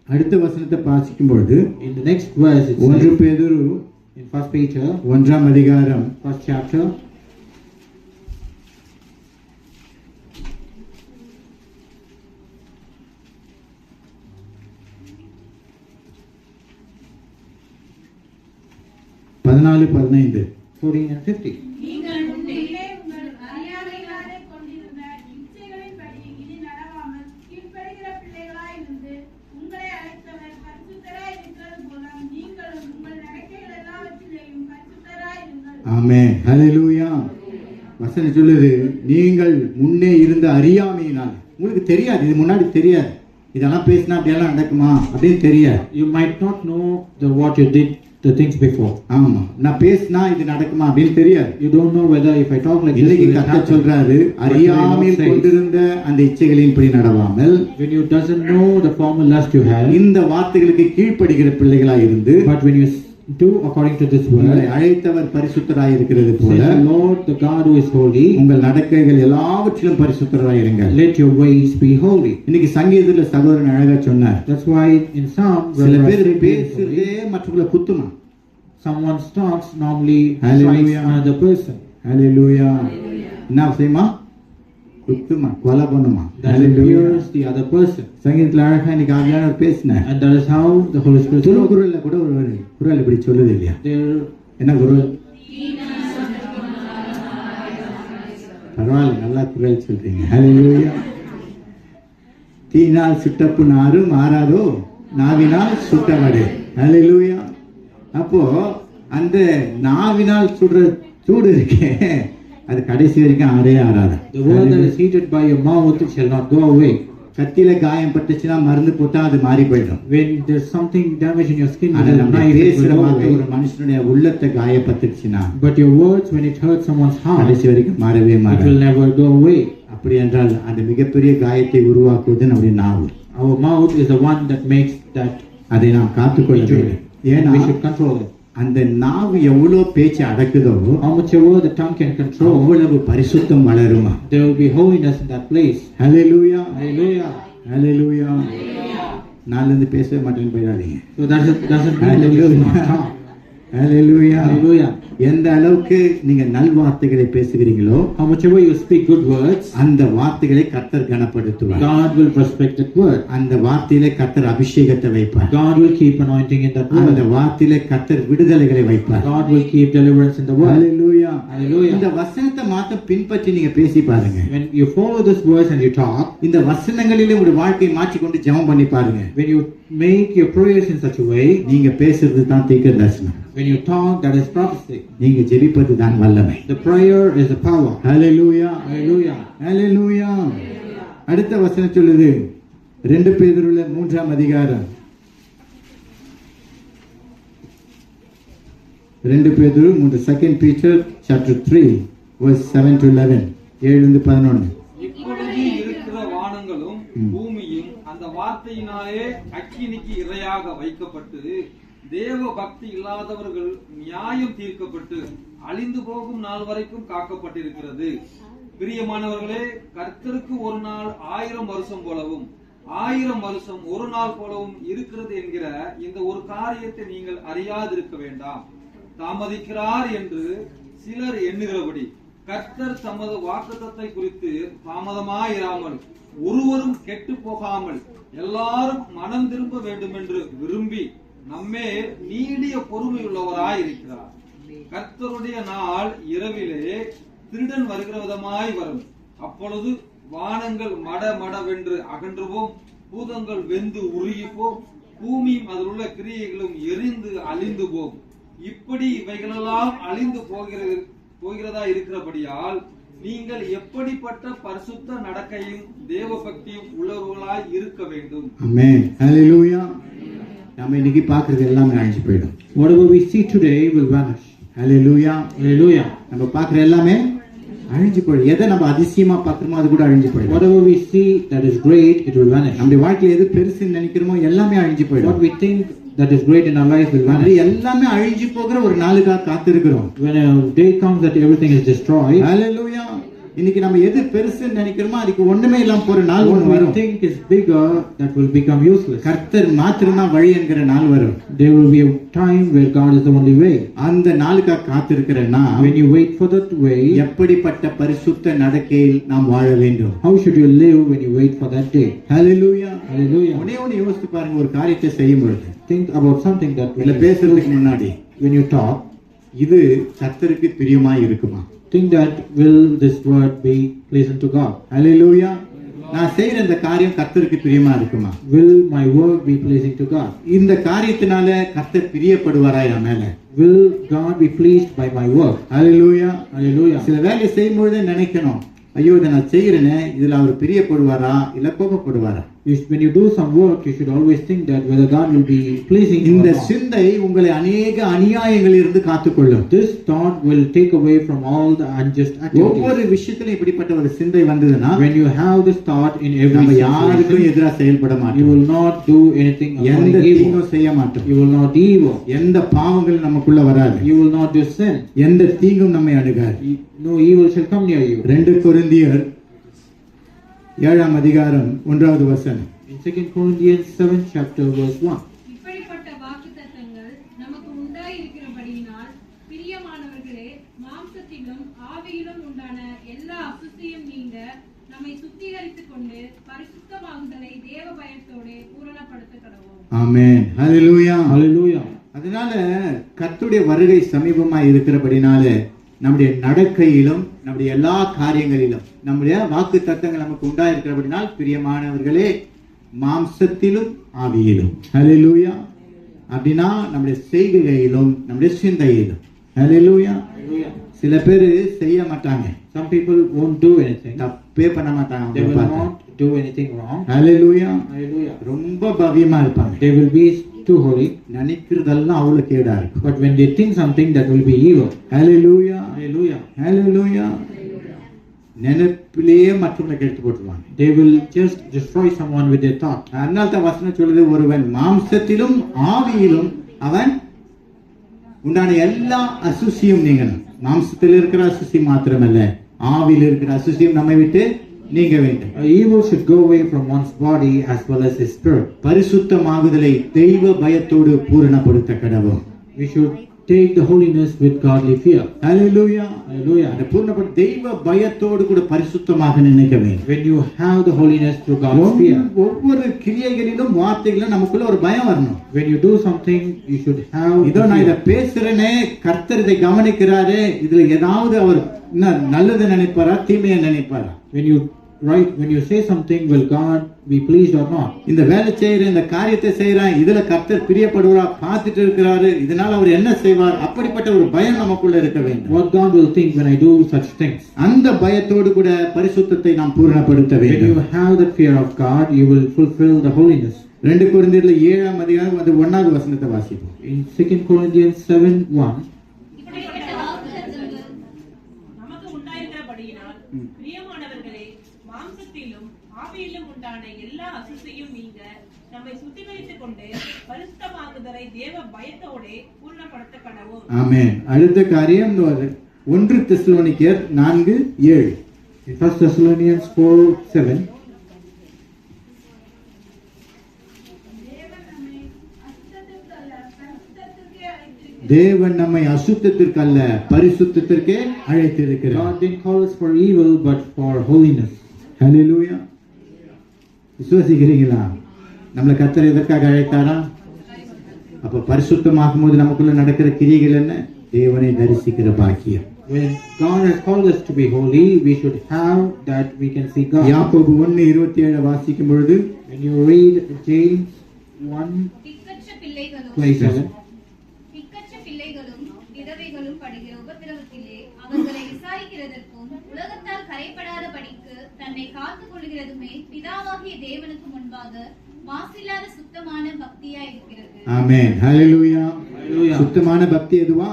அடுத்த வசனத்தை வாசிக்கும் பொழுது In the next verse, it 1 says பேதுரு in 1 Peter, 1ஆம் அதிகாரம் 1st chapter, பதினாலு 15. 14 and 15. நீங்கள் முன்னே உங்கள் அறியாமையினாலே கொண்டிருந்த இச்சைகளின்படி இனி நடவாமல் கீழ்ப்படுகிற பிள்ளைகளாய் இருந்து உங்களை அழைத்தவர் பரிசுத்தராய் இருக்கிறது போல நீங்களும் உங்கள் நடக்கைகள் எல்லாவற்றிலேயும் பரிசுத்தராய் இருங்கள். ஆமென். ஹalleluya. வசனம் சொல்லுது, நீங்கள் முன்னே இருந்த அறியாமையினால், உங்களுக்கு தெரியாது, இது முன்னாடி தெரியாது, இதெல்லாம் பேசினா அப்படியெல்லாம் நடக்குமா அப்படின்னு தெரியாது. You might not know what you did, the things before. ஆமா, நான் பேசினா இது நடக்குமா அப்படின்னு தெரியாது. You don't know whether if I talk like this, இன்னைக்கு will it கர்த்தர் happen? சொல்றாரு, அறியாமையில் கொண்டிருந்த அந்த இச்சைகளின்படி நடவாமல் When you doesn't know the former lust you have, இந்த வார்த்தைகளுக்கு கீழ்ப்படுகிற பிள்ளைகளாய் இருந்து but when you do according to this உங்களை word, அழைத்தவர் பரிசுத்தராய் இருக்கிறது போல says the Lord, the God who is holy, உங்கள் நடக்கைகள் எல்லாவற்றிலும் பரிசுத்தராய் இருங்கள். let your ways be holy. இன்னைக்கு சங்கீதத்துல சகோதரன் அழகா சொன்னார், That's why in Psalm, சில Brother பேர் Ashley is பேசுறதே holy. மற்றவங்களை குத்துமா. Someone talks normally strikes Hallelujah. another person. ஹalleluya. என்ன செய்யுமா? குத்துமா, கொலை பண்ணுமா. That hallelujah. appears the other person. சங்கீதத்துல அழகா இன்னைக்கு ஆவியானவர் பேசினார். And that is how the Holy Spirit spoke. திருக்குறள்ல கூட ஒரு குறள் இப்படி சொல்லுது இல்லையா? There, என்ன குறள்? பரவாயில்ல, நல்லா குறள் சொல்றீங்க. ஹalleluya. தீனால் சுட்டப்பு நாரும் மாறாதோ, நாவினால் சுட்டவடு. ஹalleluya. அப்போ அந்த நாவினால் சுடுற சூடு இருக்கே, அது கடைசி வரைக்கும் ஆறே ஆறாது. the word that is heated by your mouth, it shall not go away. கத்தியில காயம் பட்டுச்சுன்னா மருந்து போட்டா அது மாறி போயிடும். When there's something damage in your skin, ஆனா with a நம்ம knife, it பேசுற will go வார்த்தை away. ஒரு மனுஷனுடைய உள்ளத்தை காயப்பட்டுச்சுன்னா But your words, when it hurts someone's heart, கடைசி வரைக்கும் மாறவே it மாறாது. will never go away. அப்படி என்றால் அந்த மிகப்பெரிய காயத்தை உருவாக்குவது நம்முடைய நாவு. Our mouth is the one that makes that அதை நாம் காத்துக்கொள்ள வேண்டும். injury. ஏன்னா We should control it. அந்த நாவு எவ்வளவு பேச்சு அடக்குதோ How much ever the tongue can control, அவ்வளவு பரிசுத்தம் வளருமா. there will be holiness in that place. Hallelujah. Hallelujah. ஹalleluya. நாள்ல இருந்து பேசவே மாட்டேன்னு போயிடாதீங்க. So doesn't mean that you should not talk. Hallelujah. Hallelujah. எந்த அளவுக்கு நீங்க நல்வார்த்தைகளை பேசுகிறீங்களோ How much ever you speak good words, அந்த வார்த்தைகளை கர்த்தர் கனப்படுத்துவார். God will respect that word. அந்த வார்த்தையிலே கர்த்தர் அபிஷேகத்தை வைப்பார். God will keep anointing in that அந்த word. வார்த்தையிலே கர்த்தர் விடுதலைகளை வைப்பார். God will keep deliverance in the word. Hallelujah. Hallelujah. இந்த வசனத்தை மாத்த பின்பற்றி நீங்க பேசி பாருங்க. When you follow this verse and you talk, இந்த வசனங்களிலே உங்களுடைய வாழ்க்கையை மாற்றிக்கொண்டு ஜெபம் பண்ணி பாருங்க. when you make your prayers in such a way, நீங்க பேசுறது தான் தீர்க்க தரிசனம். when you talk, that is prophecy. நீங்க ஜெபிப்பது தான் வல்லமை. The prayer is the power. Hallelujah. Hallelujah. ஹalleluya. அடுத்த வசனம் சொல்லுது 2 பேதுருல 3ஆம் அதிகாரம் 2 பேதுரு 3 2 Peter chapter 3 verse 7 to 11 7 to 11. இப்பொழுது இருக்கிற வானங்களும் பூமியும் அந்த வார்த்தையினாலே அக்கினிக்கு இரையாக வைக்கப்பட்டு தேவ பக்தி இல்லாதவர்கள் நியாயம் தீர்க்கப்பட்டு அழிந்து போகும் நாள் வரைக்கும் காக்கப்பட்டிருக்கிறது. பிரியமானவர்களே, கர்த்தருக்கு ஒரு நாள் 1000 வருஷம் போலவும் 1000 வருஷம் ஒரு நாள் போலவும் இருக்கிறது என்கிற இந்த ஒரு காரியத்தை நீங்கள் அறியாதிருக்க வேண்டாம். தாமதிக்கிறார் என்று சிலர் எண்ணுகிறபடி கர்த்தர் தமது வாக்குத்தத்தை குறித்து தாமதமாயிராமல் ஒருவரும் கெட்டு போகாமல் எல்லாரும் மனம் திரும்ப வேண்டும் என்று விரும்பி நம்மே நீடிய பொறுமையுள்ளவராய் இருக்கிறார். கர்த்தருடைய நாள் இரவிலே திருடன் வருகிற விதமாய் வரும். அப்பொழுது வானங்கள் மட மடவென்று அகன்றுவோம், பூதங்கள் வெந்து உருகிப்போம், பூமியும் அதில் உள்ள கிரியைகளும் எரிந்து அழிந்து போகும். இப்படி இவைகளெல்லாம் அழிந்து போகிறதா இருக்கிறபடியால் நீங்கள் எப்படிப்பட்ட பரிசுத்த நடக்கையும் தேவ பக்தியும் உள்ளவர்களாய் இருக்க வேண்டும். ஆமென். ஹalleluya. நாம இன்னைக்கு பார்க்கிறது எல்லாமே அழிஞ்சு போயிடும். Whatever we see today will vanish. Hallelujah. Hallelujah. நம்ம பார்க்கிற எல்லாமே அழிஞ்சு போயிடும். எதை நம்ம அதிசயமா பார்க்கிறோமோ அது கூட அழிஞ்சு போயிடும். Whatever we see that is great, it will vanish. நம்முடைய வாழ்க்கையில எது பெருசுன்னு நினைக்கிறோமோ எல்லாமே அழிஞ்சு What போயிடும். we think that is great in our life will அது vanish. எல்லாமே அழிஞ்சு போகிற ஒரு நாளுக்காக காத்திருக்கிறோம். When a day comes that everything is destroyed, ஹalleluya. இன்னைக்கு நம்ம எது பெருசுன்னு நினைக்கிறோமோ அதுக்கு ஒண்ணுமே இல்லாம போற நாள் what ஒன்று we வரும். think is bigger, that will become useless. கர்த்தர் மாத்திரம்தான் வழி என்கிற நாள் வரும். There will be a time where God is the only way. அந்த நாளுக்காக காத்திருக்கிறேன்னா When you wait for that way, எப்படிப்பட்ட பரிசுத்த நடக்கையில் நாம் வாழ வேண்டும். how should you live when you wait for that day? Hallelujah. Hallelujah. ஒண்ணே ஒண்ணு யோசித்து பாருங்க, ஒரு காரியத்தை செய்யும் பொழுது Think about something that இல்ல பேசுறதுக்கு முன்னாடி when you talk, இது கர்த்தருக்கு பிரியமாய் இருக்குமா? think that will this word be pleasant to God? ஹalleluya. நான் செய்யற இந்த காரியம் கர்த்தருக்கு பிரியமா இருக்குமா? Will my work be pleasing to God? இந்த காரியத்தினால கர்த்தர் பிரியப்படுவாரா என் மேல? Will God be pleased by my work? Hallelujah. Hallelujah. சில வேலை செய்யும் பொழுது நினைக்கணும், ஐயோ இதை நான் செய்யறேனே, இதுல அவர் பிரியப்படுவாரா இல்ல கோபப்படுவாரா? When you do some work, you should always think that whether God will be pleasing or இந்த not. சிந்தை உங்களை அநேக அநியாயங்களில் இருந்து காத்துக்கொள்ளும். This thought will take away from all the unjust ஒவ்வொரு activities. விஷயத்திலும் இப்படிப்பட்ட ஒரு சிந்தை வந்ததுன்னா When you have this thought in every நம்ம யாருக்கும் situation, எதிராக செயல்பட you மாட்டோம். will not do anything எந்த according evil. தீங்கும் செய்ய மாட்டோம். You will not do evil. எந்த பாவங்களும் நமக்குள்ள வராது. You will not do sin. எந்த தீங்கும் நம்மை அணுகாது. No evil shall come near you. 2 கொரிந்தியர் 7ஆம் அதிகாரம் 1வது வசனம். In 2 Corinthians 7 chapter verse 1. இப்படிப்பட்ட வாக்குத்தத்தங்கள் நமக்கு உண்டாயிருக்கிறபடியினால் பிரியமானவர்களே, மாம்சத்திலும் ஆவியிலும் உண்டான எல்லா அசுத்தத்தையும் நீங்க நம்மை சுத்திகரித்துக் கொண்டு பரிசுத்தமாகுதலை தேவ பயத்தோடு பூரணப்படுத்த கடவோம். ஆமென். ஹalleluya. Hallelujah. அதனால கர்த்தருடைய வருகை சமீபமாய் இருக்கிறபடினால நம்முடைய நடக்கையிலும் நம்முடைய எல்லா காரியங்களிலும் நம்முடைய வாக்கு தத்தங்கள் நமக்கு உண்டாயிருக்கிறபடினால் பிரியமானவர்களே, மாம்சத்திலும் ஆவியிலும். ஹalleluya. அப்படின்னா நம்முடைய செய்கையிலும் நம்முடைய சிந்தையிலும். ஹalleluya. Hallelujah. சில பேர் செய்ய மாட்டாங்க, Some people won't do anything. தப்பே பண்ண மாட்டாங்க. They அவங்கள will பார்த்தா. not do anything wrong. Hallelujah. Hallelujah. ரொம்ப பவ்யமா இருப்பாங்க. They will be too holy. நினைக்கிறதெல்லாம் அவ்வளவு கேடா இருக்கும். But when they think something, that will be evil. Hallelujah. Hallelujah. ஹalleluya. நினைப்பிலேயே மற்றவங்களை கெடுத்து போட்டுருவாங்க. They will just destroy someone with their thought. அதனால தான் வசனம் சொல்லுது, ஒருவன் மாம்சத்திலும் ஆவியிலும் அவன் உண்டான எல்லா அசுசியும் நீங்கணும். மாம்சத்தில் இருக்கிற அசுசி மாத்திரமல்ல, ஆவியில் இருக்கிற அசுசியும் நம்மை விட்டு நீங்க வேண்டும். Evil should go away from one's body as well as his spirit. பரிசுத்தமாகுதலை தெய்வ பயத்தோடு பூரணப்படுத்த கடவோம். We should take the holiness with godly fear. Hallelujah. Hallelujah. அந்த பூரணப்பட்ட தெய்வ பயத்தோடு கூட பரிசுத்தமாக நினைக்க வேண்டும். When you have the holiness through God's fear. ஒவ்வொரு கிரியைகளிலும் வார்த்தைகளிலும் நமக்குள்ள ஒரு பயம் வரணும். When you do something, you should have இதோ நான் இதை fear. பேசுறேனே, கர்த்தர் இதை கவனிக்கிறாரு, இதுல ஏதாவது அவர் நல்லது நினைப்பாரா தீமையை நினைப்பாரா? When you say something, will God be pleased or not? இந்த வேலை செய்யற இந்த காரியத்தை செய்யறேன், இதுல கர்த்தர் பிரியப்படுவாரா, பார்த்துட்டு இருக்கிறாரு, இதனால அவர் என்ன செய்வார்? அப்படிப்பட்ட ஒரு பயம் நமக்குள்ள இருக்க வேண்டும். What God will think when I do such things? அந்த பயத்தோடு கூட பரிசுத்தத்தை நாம் பூரணப்படுத்த When you வேண்டும். have that fear of God, you will fulfill the holiness. 2 கொரிந்தியர்ல 7ஆம் அதிகாரம் அது 1வது வசனத்தை வாசிப்போம். In 2 Corinthians 7:1, இப்படிப்பட்ட வாக்குத்தத்தங்கள் நமக்கு உண்டாயிருக்கிறபடியினால் பிரியமானவர்களே, மாம்சத்திலும் ஆவியிலும் உண்டான எல்லா அசுத்தையும் நீங்க நம்மை சுத்திகரித்துக் கொண்டு பரிசுத்தமாகுதலை தேவ பயத்தோடே பூரணப்படுத்த கடவோம். ஆமென். அடுத்த காரியம் 1 தெசலோனிக்கேயர் 4:7. in 1 Thessalonians 4:7, தேவன் நம்மை அசுத்தத்திற்கு அல்ல பரிசுத்தத்திற்கே அழைத்திருக்கிறார். God didn't call us for evil but for holiness. ஹalleluya. விசுவாசிக்கிறீங்களா? நம்மளை கர்த்தர் எதற்காக அழைத்தாரா? அப்ப பரிசுத்தமாகும் போது நமக்குள்ள நடக்கிற கிரியைகள் என்ன? தேவனை தரிசிக்கிற பாக்கியம். When God has called us to be holy, we should have that we can see God. யாக்கோபு 1:27 வாசிக்கும் பொழுது When you read James 1:27, திக்கற்ற பிள்ளைகளும் திக்கற்ற பிள்ளைகளும் விதவைகளும் படுகிற உபத்திரவத்திலே அவர்களை விசாரிக்கிறதற்கும் உலகத்தால் கரைப்படாதபடிக்கு தன்னை காத்துக் கொள்கிறதுமே பிதாவாகிய தேவனுக்கு முன்பாக மாசில்லாத சுத்தமான பக்தியாய் இருக்கிறது. ஆமென். ஹalleluya. Hallelujah. சுத்தமான பக்தி எதுவா?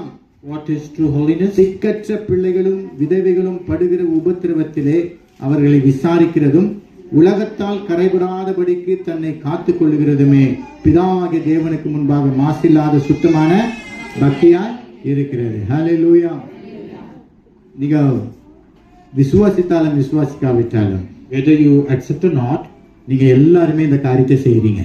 What is true holiness? திக்கற்ற பிள்ளைகளும் விதவைகளும் படுகிற உபத்திரவத்திலே அவர்களை விசாரிக்கிறதும் உலகத்தால் கரைபடாதபடிக்கு தன்னை காத்துக் கொள்ளுகிறதுமே பிதாவாகிய தேவனுக்கு முன்பாக மாசில்லாத சுத்தமான பக்தியாய் இருக்கிறது. ஹalleluya. நீங்க விசுவாசித்தாலும் விசுவாசிக்காவிட்டாலும் Whether you accept or not, நீங்க எல்லாருமே இந்த காரியத்தை செய்றீங்க.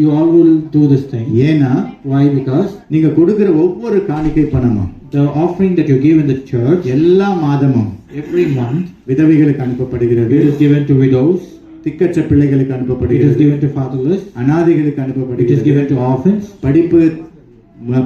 you all will do this thing. ஏன்னா Why? Because நீங்க கொடுக்கிற ஒவ்வொரு காணிக்கை பணமும் the offering that you give in the church எல்லா மாதமும் every month, விதவைகளுக்கு அனுப்பப்படுகிறது, it is given to widows, திக்கற்ற பிள்ளைகளுக்கு it is அனுப்பப்படுகிறது, given to fatherless, அனாதைகளுக்கு it is அனுப்பப்படுகிறது, given to orphans,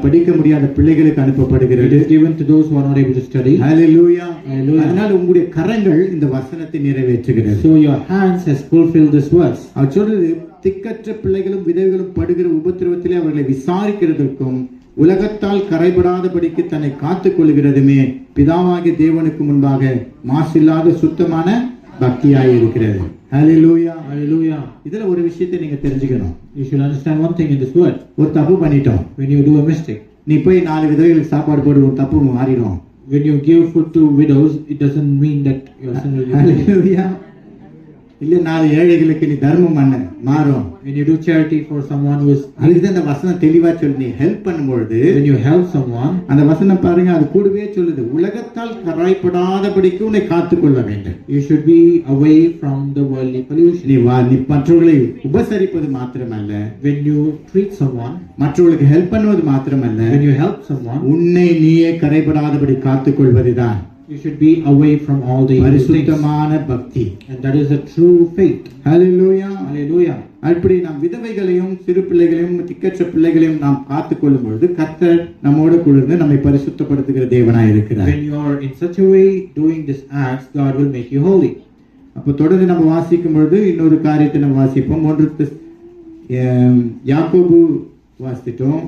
படிக்க முடியாத பிள்ளைகளுக்கு it அனுப்பப்படுகிறது. is given to those who are not able to study. Hallelujah. Hallelujah. அதனால உங்களுடைய கரங்கள் இந்த வசனத்தை நிறைவேற்றுகிறது. So your hands has fulfilled this verse. அவர் சொல்றது திக்கற்ற பிள்ளைகளும் விதவைகளும் படுகிற உபத்திரவத்திலே அவர்களை விசாரிக்கிறதற்கும் உலகத்தால் கரைபடாதபடிக்கு தன்னை காத்துக் கொள்கிறதுமே பிதாவாகிய தேவனுக்கு முன்பாக மாசில்லாத சுத்தமான பக்தியாய் இருக்கிறது. ஹalleluya. Hallelujah. இதுல ஒரு விஷயத்தை நீங்க தெரிஞ்சுக்கணும். You should understand one thing in this word. ஒரு தப்பு பண்ணிட்டோம், When you do a mistake, நீ போய் 4 விதவைகளுக்கு சாப்பாடு போடு, ஒரு தப்பு மாறிடும். when you give food to widows, it doesn't mean that your sin will be forgiven. ஹalleluya. இல்ல 4 ஏழைகளுக்கு நீ தர்மம் பண்ண மாறும். When you do charity for someone who is, அதுக்குதான் அந்த வசனம் தெளிவா சொல்லு. நீ ஹெல்ப் பண்ணும்பொழுது when you help someone, அந்த வசனம் பாருங்க, அது கூடவே சொல்லுது, உலகத்தால் கரைப்படாதபடிக்கு உன்னை காத்துக்கொள்ள வேண்டும். you should be away from the worldly pollution. நீ மற்றவர்களை உபசரிப்பது மாத்திரமல்ல, When you treat someone, மற்றவர்களுக்கு ஹெல்ப் பண்ணுவது மாத்திரமல்ல, when you help someone, உன்னை நீயே கரைபடாதபடி காத்துக்கொள்வதுதான் you should be away from all the evil things. பரிசுத்தமான பக்தி. And that is a true faith. Hallelujah. Hallelujah. அப்படி நாம் விதவைகளையும் சிறு பிள்ளைகளையும் திக்கற்ற பிள்ளைகளையும் நாம் காத்துக்கொள்ளும் பொழுது கர்த்தர் நம்மோடு கூர்ந்து நம்மை பரிசுத்தப்படுத்துகிற தேவனாய் இருக்கிறார். When you are in such a way doing this acts, God will make you holy. அப்ப தொடர்ந்து நம்ம வாசிக்கும் பொழுது இன்னொரு காரியத்தை நம்ம வாசிப்போம். யாக்கோபு வாசித்தோம்.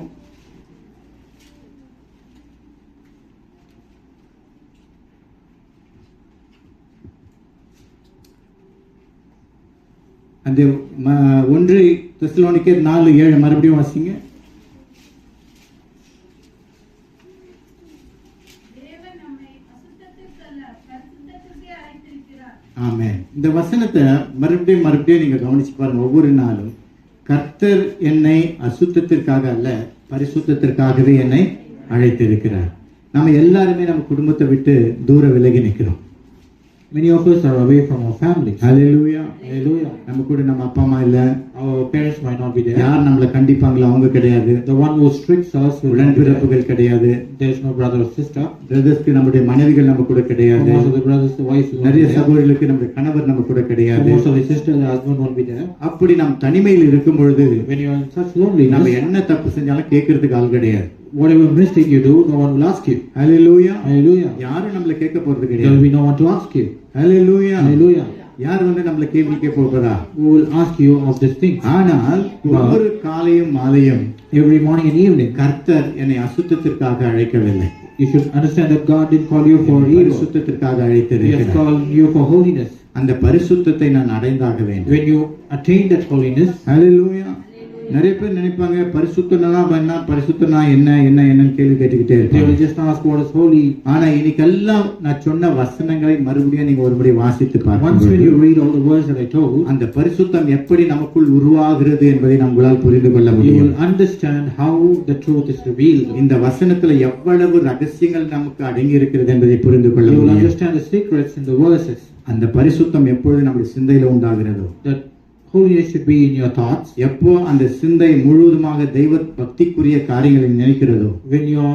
அந்த 1 தெசலோனிக்கேயர் 4:7 மறுபடியும் வாசிங்க. தேவன் நம்மை அசுத்தத்திற்கு அல்ல பரிசுத்தத்திற்கே அழைத்திருக்கிறார். ஆமென். இந்த வசனத்தை மறுபடியும் நீங்க கவனிச்சு பாருங்க. ஒவ்வொரு நாளும் கர்த்தர் என்னை அசுத்தத்திற்காக அல்ல பரிசுத்தத்திற்காகவே என்னை அழைத்திருக்கிறார். நம்ம எல்லாருமே நம்ம குடும்பத்தை விட்டு தூர விலகி நிற்கிறோம். Many of us are away from our families. Hallelujah. Hallelujah. நம்ம கூட நம்ம அப்பா அம்மா இல்ல, Our parents might not be there. யார் நம்மளை கண்டிப்பாங்களோ அவங்க கிடையாது, The one who stricts us will not be there. உடன்பிறப்புகள் கிடையாது, There is no brother or sister. பிரதர்ஸ்க்கு நம்முடைய மனைவிகள் நம்ம கூட For கிடையாது, most of the brothers, the wives will not be நிறைய there. சகோதரர்களுக்கு நம்முடைய கணவர் நம்ம கூட For கிடையாது. most of the sisters, the husband won't be there. அப்படி நாம் தனிமையில் இருக்கும் பொழுது When you are in such நம்ம loneliness, என்ன தப்பு செஞ்சாலும் கேட்கறதுக்கு ஆள் கிடையாது. whatever mistake you do, no one will ask you. Hallelujah. Hallelujah. யாரும் நம்மள கேட்க போறது There will கிடையாது. be no one to ask you. Hallelujah. Hallelujah. யார் நம்மள கேள்வி கேட்க போறா? Who will ask you of these things? ஆனால் ஒவ்வொரு காலையும் மாலையும் Every morning and evening, கர்த்தர் என்னை அசுத்தத்திற்காக அழைக்கவில்லை, you should understand that God didn't call you for evil. பரிசுத்தத்திற்காக He has அழைத்திருக்கிறார். called you for holiness. அந்த பரிசுத்தத்தை நான் அடைந்தாக வேண்டும். When you attain that holiness, ஹalleluya. நிறைய பேர் நினைப்பாங்க பரிசுத்தனா பரிசுத்தனா என்னன்னு கேள்வி கேட்டுக்கிட்டே they will இருப்பாங்க. just ask what is holy. ஆனா இன்னைக்கெல்லாம் நான் சொன்ன வசனங்களை மறுபடியும் நீங்க ஒருமுறை வாசித்து Once when பார்க்கும்போது you read all the words that I told, அந்த பரிசுத்தம் எப்படி நமக்குள் உருவாகிறது என்பதை நம்மளால் புரிந்து கொள்ள you முடியும். will understand how the truth is revealed. இந்த வசனத்துல எவ்வளவு ரகசியங்கள் நமக்கு அடங்கி இருக்கிறது என்பதை புரிந்து கொள்ள You will முடியும். understand the secrets in the verses. அந்த பரிசுத்தம் எப்பொழுது நம்முடைய சிந்தையில உண்டாகிறதோ, That holiness should be in your thoughts. எப்போ அந்த சிந்தை முழுவதுமாக தெய்வ பக்திக்குரிய காரியங்களை நினைக்கிறதோ, When your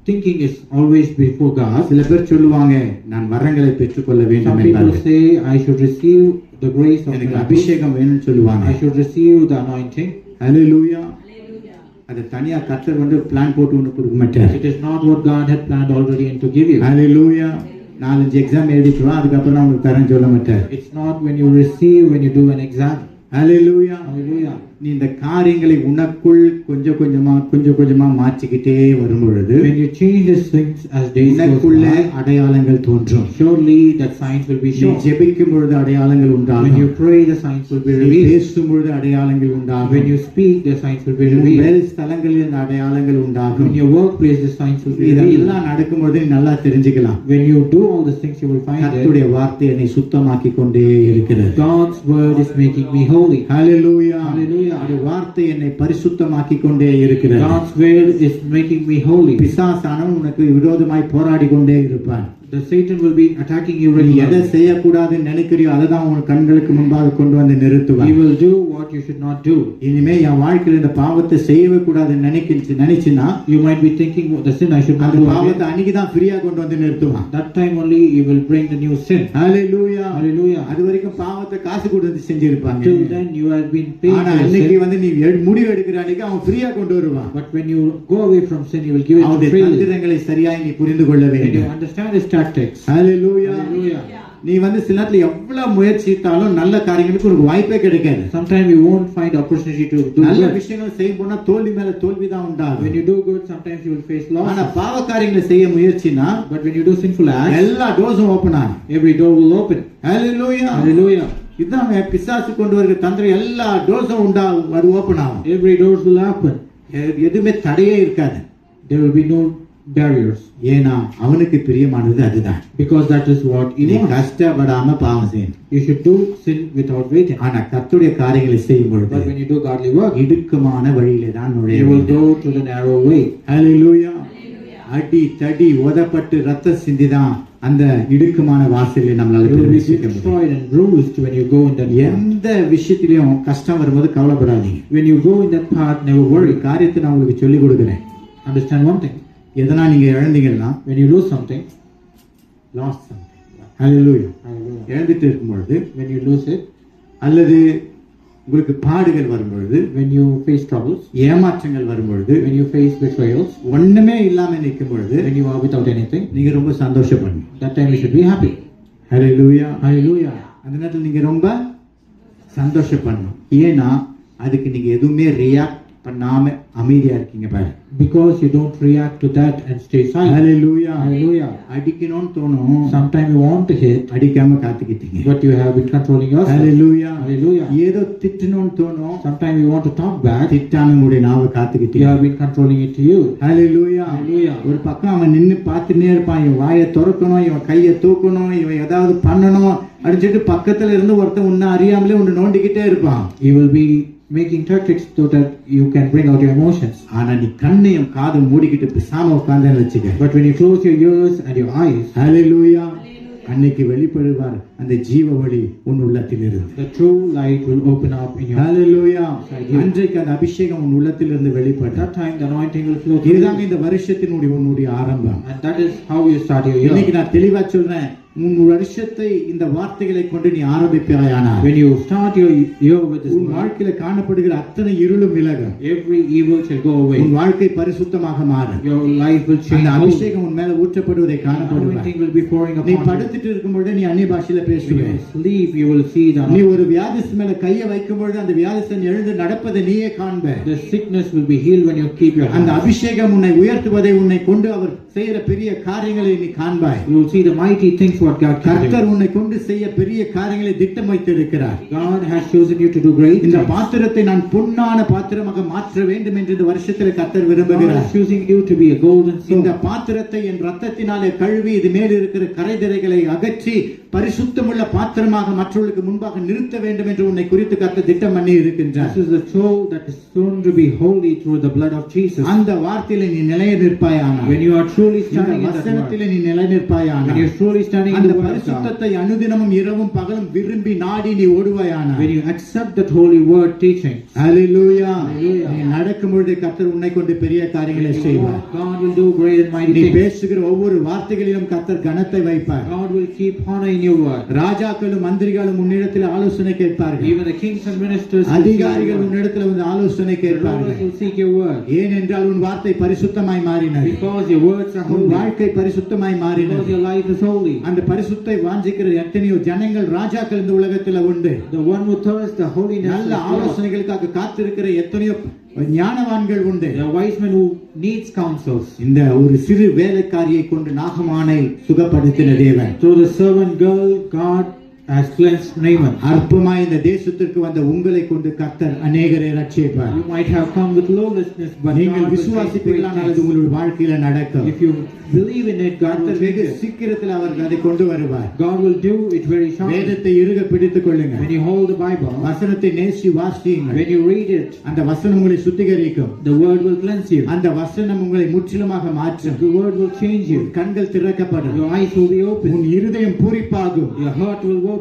thinking is always before God. சில பேர் சொல்லுவாங்க நான் வரங்களை பெற்றுக்கொள்ள Some வேண்டும் people என்றார்கள். say, I should receive the grace of எனக்கு miracles. அபிஷேகம் வேணும்னு சொல்லுவாங்க. I should receive the anointing. ஹalleluya. அது தனியா கர்த்தர் பிளான் போட்டு ஒன்று கொடுக்க மாட்டார். It is not what God had planned already and to give you. Hallelujah. 4-5 exam எழுதிட்டு வா, அதுக்கப்புறம் நான் உங்களுக்கு தரேன்னு சொல்ல மாட்டார். It's not when you receive, when you do an exam. Hallelujah. Hallelujah. நீ இந்த காரியங்களை உனக்குள் கொஞ்சம் கொஞ்சமா மாற்றிக்கிட்டே வரும் பொழுது When you change these things as days goes உனக்குள்ள by, அடையாளங்கள் தோன்றும். surely that signs will be நீ shown. ஜெபிக்கும் பொழுது அடையாளங்கள் When உண்டாகும். you pray, the signs will be நீ revealed. பேசும் பொழுது அடையாளங்கள் When உண்டாகும். you speak, the signs will be உன் revealed. வேலை ஸ்தலங்களில் இந்த அடையாளங்கள் உண்டாகும். In your workplace, the signs will be revealed. இதெல்லாம் நடக்கும்போது நீ நல்லா தெரிஞ்சுக்கலாம். When you do all these things, you will find that கர்த்தருடைய வார்த்தை என்னை சுத்தமாக்கி கொண்டே இருக்கிறது. God's word is making me holy. Hallelujah. Hallelujah. அவருடைய வார்த்தை என்னை பரிசுத்தமாக்கி கொண்டே இருக்கிறது. God's word is making me holy. பிசாசானவன் உனக்கு விரோதமாய் போராடி கொண்டே இருப்பான். The Satan will be attacking you நீ எதை regularly. செய்யக்கூடாதுன்னு நினைக்கிறியோ அதை தான் உன் கண்களுக்கு முன்பாக கொண்டு வந்து He நிறுத்துவான். will do what you should not do. இனிமே என் வாழ்க்கையில இந்த பாவத்தை செய்யவே கூடாதுன்னு நினைச்சினா You might be thinking what the sin I should not அந்த do பாவத்தை again. அன்னைக்கு தான் ஃப்ரீயா கொண்டு வந்து நிறுத்துவான். That time only he will bring the new sin. Hallelujah. Hallelujah. அது வரைக்கும் பாவத்தை காசு கொடுத்து செஞ்சிருப்பாங்க. Till then you have been paying ஆனா for your அன்னைக்கு sin. வந்து நீ முடிவு எடுக்கிற அன்னைக்கு அவன் ஃப்ரீயா கொண்டு வருவான். But when you go away from sin, he will give it to அவனுடைய freely. தந்திரங்களை சரியாய் நீ புரிந்து கொள்ள When you வேண்டும். understand his tactics. ஹalleluya. Hallelujah. நீ வந்து சில நேரத்துல எவ்வளவு முயற்சித்தாலும் நல்ல காரியங்களுக்கு ஒரு வாய்ப்பே கிடைக்காது. Sometimes you won't find opportunity to do நல்ல good. விஷயங்கள் செய்யும் போனா தோல்வி மேல தோல்விதான் When உண்டாகும். you do good, sometimes you will face ஆனா loss. பாவ காரியங்களை செய்ய முயற்சினா But when you do sinful acts, எல்லா டோர்ஸும் ஓபன் ஆகும். every door will open. Hallelujah. Hallelujah. இதான் பிசாசு கொண்டு வருகிற தந்திரம். எல்லா டோர்ஸும் உண்டாகும், அது ஓபன் ஆகும். Every doors will open. எதுவுமே தடையே இருக்காது. There will be no barriers. ஏன்னா அவனுக்கு பிரியமானது அதுதான். Because that is what he நீ wants. கஷ்டப்படாம பாவம் செய்யணும். You should do sin without waiting. ஆனா கர்த்தருடைய காரியங்களை செய்யும் But பொழுது when you do godly work, இடுக்கமான வழியிலே தான் நுழைய you will வேண்டும். go through the narrow way. ஹalleluya. அடி தடி உதப்பட்டு ரத்த சிந்திதான் அந்த இடுக்கமான வாசலில் நம்மளால You will be பிரவேசிக்க முடியும். destroyed and bruised when you go in that path. எந்த விஷயத்திலையும் கஷ்டம் வரும்போது கவலைப்படாதீங்க. When you go in that path, never ஒரு worry. காரியத்தை நான் உங்களுக்கு சொல்லி கொடுக்கிறேன். Understand one thing. எதனா நீங்க இழந்தீங்கன்னா When you lose something, last hallelujah. hallelujah. இழந்துட்டு இருக்கும்பொழுது When you lose it, அல்லது உங்களுக்கு பாடுகள் வரும்பொழுது, when you face troubles, ஏமாற்றங்கள் வரும்பொழுது, when you face betrayals, ஒண்ணுமே இல்லாம நிற்கும் பொழுது when you are without anything, நீங்க ரொம்ப சந்தோஷப்படுங்க. that time you should be happy. Hallelujah. Hallelujah. அந்த நேரத்தில் நீங்க ரொம்ப சந்தோஷப்படணும். ஏன்னா அதுக்கு நீங்க எதுவுமே ரியாக்ட் பண்ணாம அமைதியா இருக்கீங்க பாரு. Because you don't react to that and stay silent. Hallelujah. Hallelujah. அடிக்கணும்னு தோணும், Sometimes you want to hit, அடிக்காம காத்துக்கிட்டீங்க. but you have been controlling yourself. Hallelujah. Hallelujah. ஏதோ திட்டணும்னு தோணும், Sometimes you want to talk back, திட்டாம உங்களுடைய நாவை you காத்துக்கிட்டீங்க. have been controlling it to you. Hallelujah. Hallelujah. ஒரு பக்கம் அவன் நின்னு பார்த்துட்டே இருப்பான், இவன் வாயை திறக்கணும், இவன் கையை தூக்கணும், இவன் ஏதாவது பண்ணணும் அப்படின்னு சொல்லிட்டு பக்கத்துல இருந்து ஒருத்தன் உன்னை அறியாமலே உன்னை நோண்டிக்கிட்டே இருப்பான். You will be making tactics so that you can bring out your emotions. ஆனா நீ கண்ணையும் காதும் மூடிக்கிட்டு பேசாம உட்கார்ந்தேன்னு வச்சுக்க. But when you close your ears and your eyes, ஹalleluya. அன்னைக்கு வெளிப்படுவார் அந்த ஜீவ ஒளி உன் உள்ளத்தில் இருந்து. the true light will open up in your ஹalleluya. அன்றைக்கு அந்த அபிஷேகம் உன் உள்ளத்தில் இருந்து At வெளிப்படும். that time the anointing will flow through இதுதான் you. இந்த வருஷத்தினுடைய உன்னுடைய ஆரம்பம். And that is how you start your இன்னைக்கு year. நான் தெளிவா சொல்றேன், உன் வருஷத்தை இந்த வார்த்தைகளை கொண்டு நீ ஆரம்பிப்பாயானால் When you start your year with this உன் word, வாழ்க்கையில காணப்படுகிற அத்தனை இருளும் விலகும். every evil shall go உன் away. வாழ்க்கை பரிசுத்தமாக மாறும். Your life will change. அந்த wholly. அபிஷேகம் உன் மேல ஊற்றப்படுவதை The காணப்படுவாய். anointing will be pouring நீ upon you. படுத்துட்டு இருக்கும்பொழுது நீ அந்நிய பாஷையில When பேசுவே. you sleep, you will see the நீ ஒரு வியாதிஸ்து மேல கையை வைக்கும் பொழுது அந்த வியாதிஸ்தன் எழுந்து நடப்பதை நீயே காண்ப. the sickness will be healed when you keep your அந்த hands. அபிஷேகம் உன்னை உயர்த்துவதை, உன்னை கொண்டு அவர் செய்யற பெரிய காரியங்களை நீ காண்பாய். You will see the mighty things what God can do. கர்த்தர் உன்னை கொண்டு செய்ய பெரிய காரியங்களை திட்டம் வைத்திருக்கிறார். God has chosen you to do great இந்த things. பாத்திரத்தை நான் பொன்னான பாத்திரமாக மாற்ற வேண்டும் என்று இந்த வருஷத்தில் கர்த்தர் God விரும்புகிறார். is choosing you to be a golden இந்த soul. பாத்திரத்தை என் ரத்தத்தினாலே கழுவி இது மேல் இருக்கிற கரைதிரைகளை அகற்றி பரிசுத்தமுள்ள பாத்திரமாக மற்றவர்களுக்கு முன்பாக நிறுத்த வேண்டும் என்று உன்னை குறித்து கர்த்தர் திட்டம் பண்ணி இருக்கின்றார். This is the soul that is soon to be holy through the blood of Jesus. அந்த வார்த்தையில நீ நிலைய நிற்பாயானால், When you are truly இந்த standing in that வசனத்திலே word, நீ நிலை when நிற்பாயானால், you are truly standing in அந்த the word of God, பரிசுத்தத்தை அனுதினமும் இரவும் பகலும் விரும்பி நாடி நீ ஓடுவாயானால், when you accept that holy word teaching, hallelujah. Hallelujah. நீ நடக்கும் பொழுது கர்த்தர் உன்னை கொண்டு பெரிய காரியங்களை செய்வார். God will do great and mighty நீ things. பேசுகிற ஒவ்வொரு வார்த்தைகளிலும் கர்த்தர் கனத்தை வைப்பார். God will keep honor in your word. ராஜாக்களும் மந்திரிகளும் உன்னிடத்தில் ஆலோசனை கேட்பார்கள். Even the kings and ministers will அதிகாரிகள் see your word. உன்னிடத்தில் வந்து உனது ஆலோசனை The rulers கேட்பார்கள். will seek your word. ஏனென்றால் உன் வார்த்தை பரிசுத்தமாய் மாறினது. Because your words are உன் holy. வாழ்க்கை பரிசுத்தமாய் Because மாறினது. your life is holy. அந்த பரிசுத்தை வாஞ்சிக்கிற எத்தனையோ ஜனங்கள் ராஜாக்கள் இந்த உலகத்துல உண்டு. The one who thirsts the holiness நல்ல of God. ஆலோசனைகளுக்காக காத்திருக்கிற எத்தனையோ ஞானவான்கள் உண்டு. There are wise men who needs counsels. இந்த ஒரு சிறு வேலைக்காரியை கொண்டு நாகமானை சுகப்படுத்தின தேவன் Through the servant girl, God has cleansed Naaman. அற்பமாய் இந்த தேசத்திற்கு வந்த உங்களை கொண்டு கர்த்தர் அநேகரை ரட்சிப்பார். You might have come with lawlessness, but நீங்கள் God will take விசுவாசிப்பீர்களானால் அது great things. உங்களுடைய வாழ்க்கையில நடக்கும். If you believe in it, God will கர்த்தர் take வெகு it. சீக்கிரத்தில் அவர் அதை கொண்டு வருவார். God will do it very shortly. வேதத்தை இறுக பிடித்துக் கொள்ளுங்க. When you hold the Bible, வசனத்தை நேசி வாசியுங்கள். when you read it, அந்த வசனம் உங்களை சுத்திகரிக்கும். the word will cleanse you. அந்த வசனம் உங்களை முற்றிலுமாக மாற்றும். The word will change you. உன் கண்கள் திறக்கப்படும். Your eyes will be உன் open. இருதயம் பூரிப்பாகும். Your heart will open.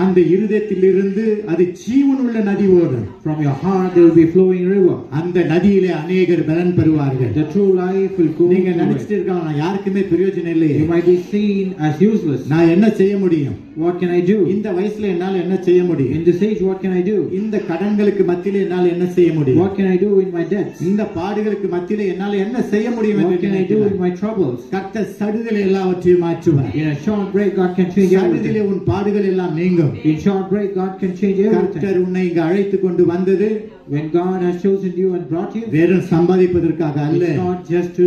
அந்த இருதயத்திலிருந்து அது ஜீவனுள்ள நதி ஓடும். From your heart there will be flowing river. அந்த நதியிலே அநேகர் பலன் பெறுவார்கள். The true life will go நீங்க through நினைச்சிட்டு it. இருக்கலாம் நான் யாருக்குமே பிரயோஜனம் இல்லையே, You might be seen as useless. நான் என்ன செய்ய முடியும், What can I do? இந்த வயசுல என்னால என்ன செய்ய In முடியும், this age, what can I do? இந்த கடன்களுக்கு மத்தியில என்னால என்ன செய்ய முடியும், What can I do in my debts? இந்த பாடுகளுக்கு மத்தியில என்னால என்ன செய்ய முடியும் என்று What can I do in my troubles? கர்த்தர் சடுதில எல்லாவற்றையும் மாற்றுவார். In a short break, God can change சடுதிலே everything. உன் பாடுகள் எல்லாம் நீங்கும். In short break, God can change everything. கர்த்தர் உன்னை இங்கு அழைத்து கொண்டு வந்தது When God has chosen you and brought you, வெறும் சம்பாதிப்பதற்காக அல்ல. it's not just to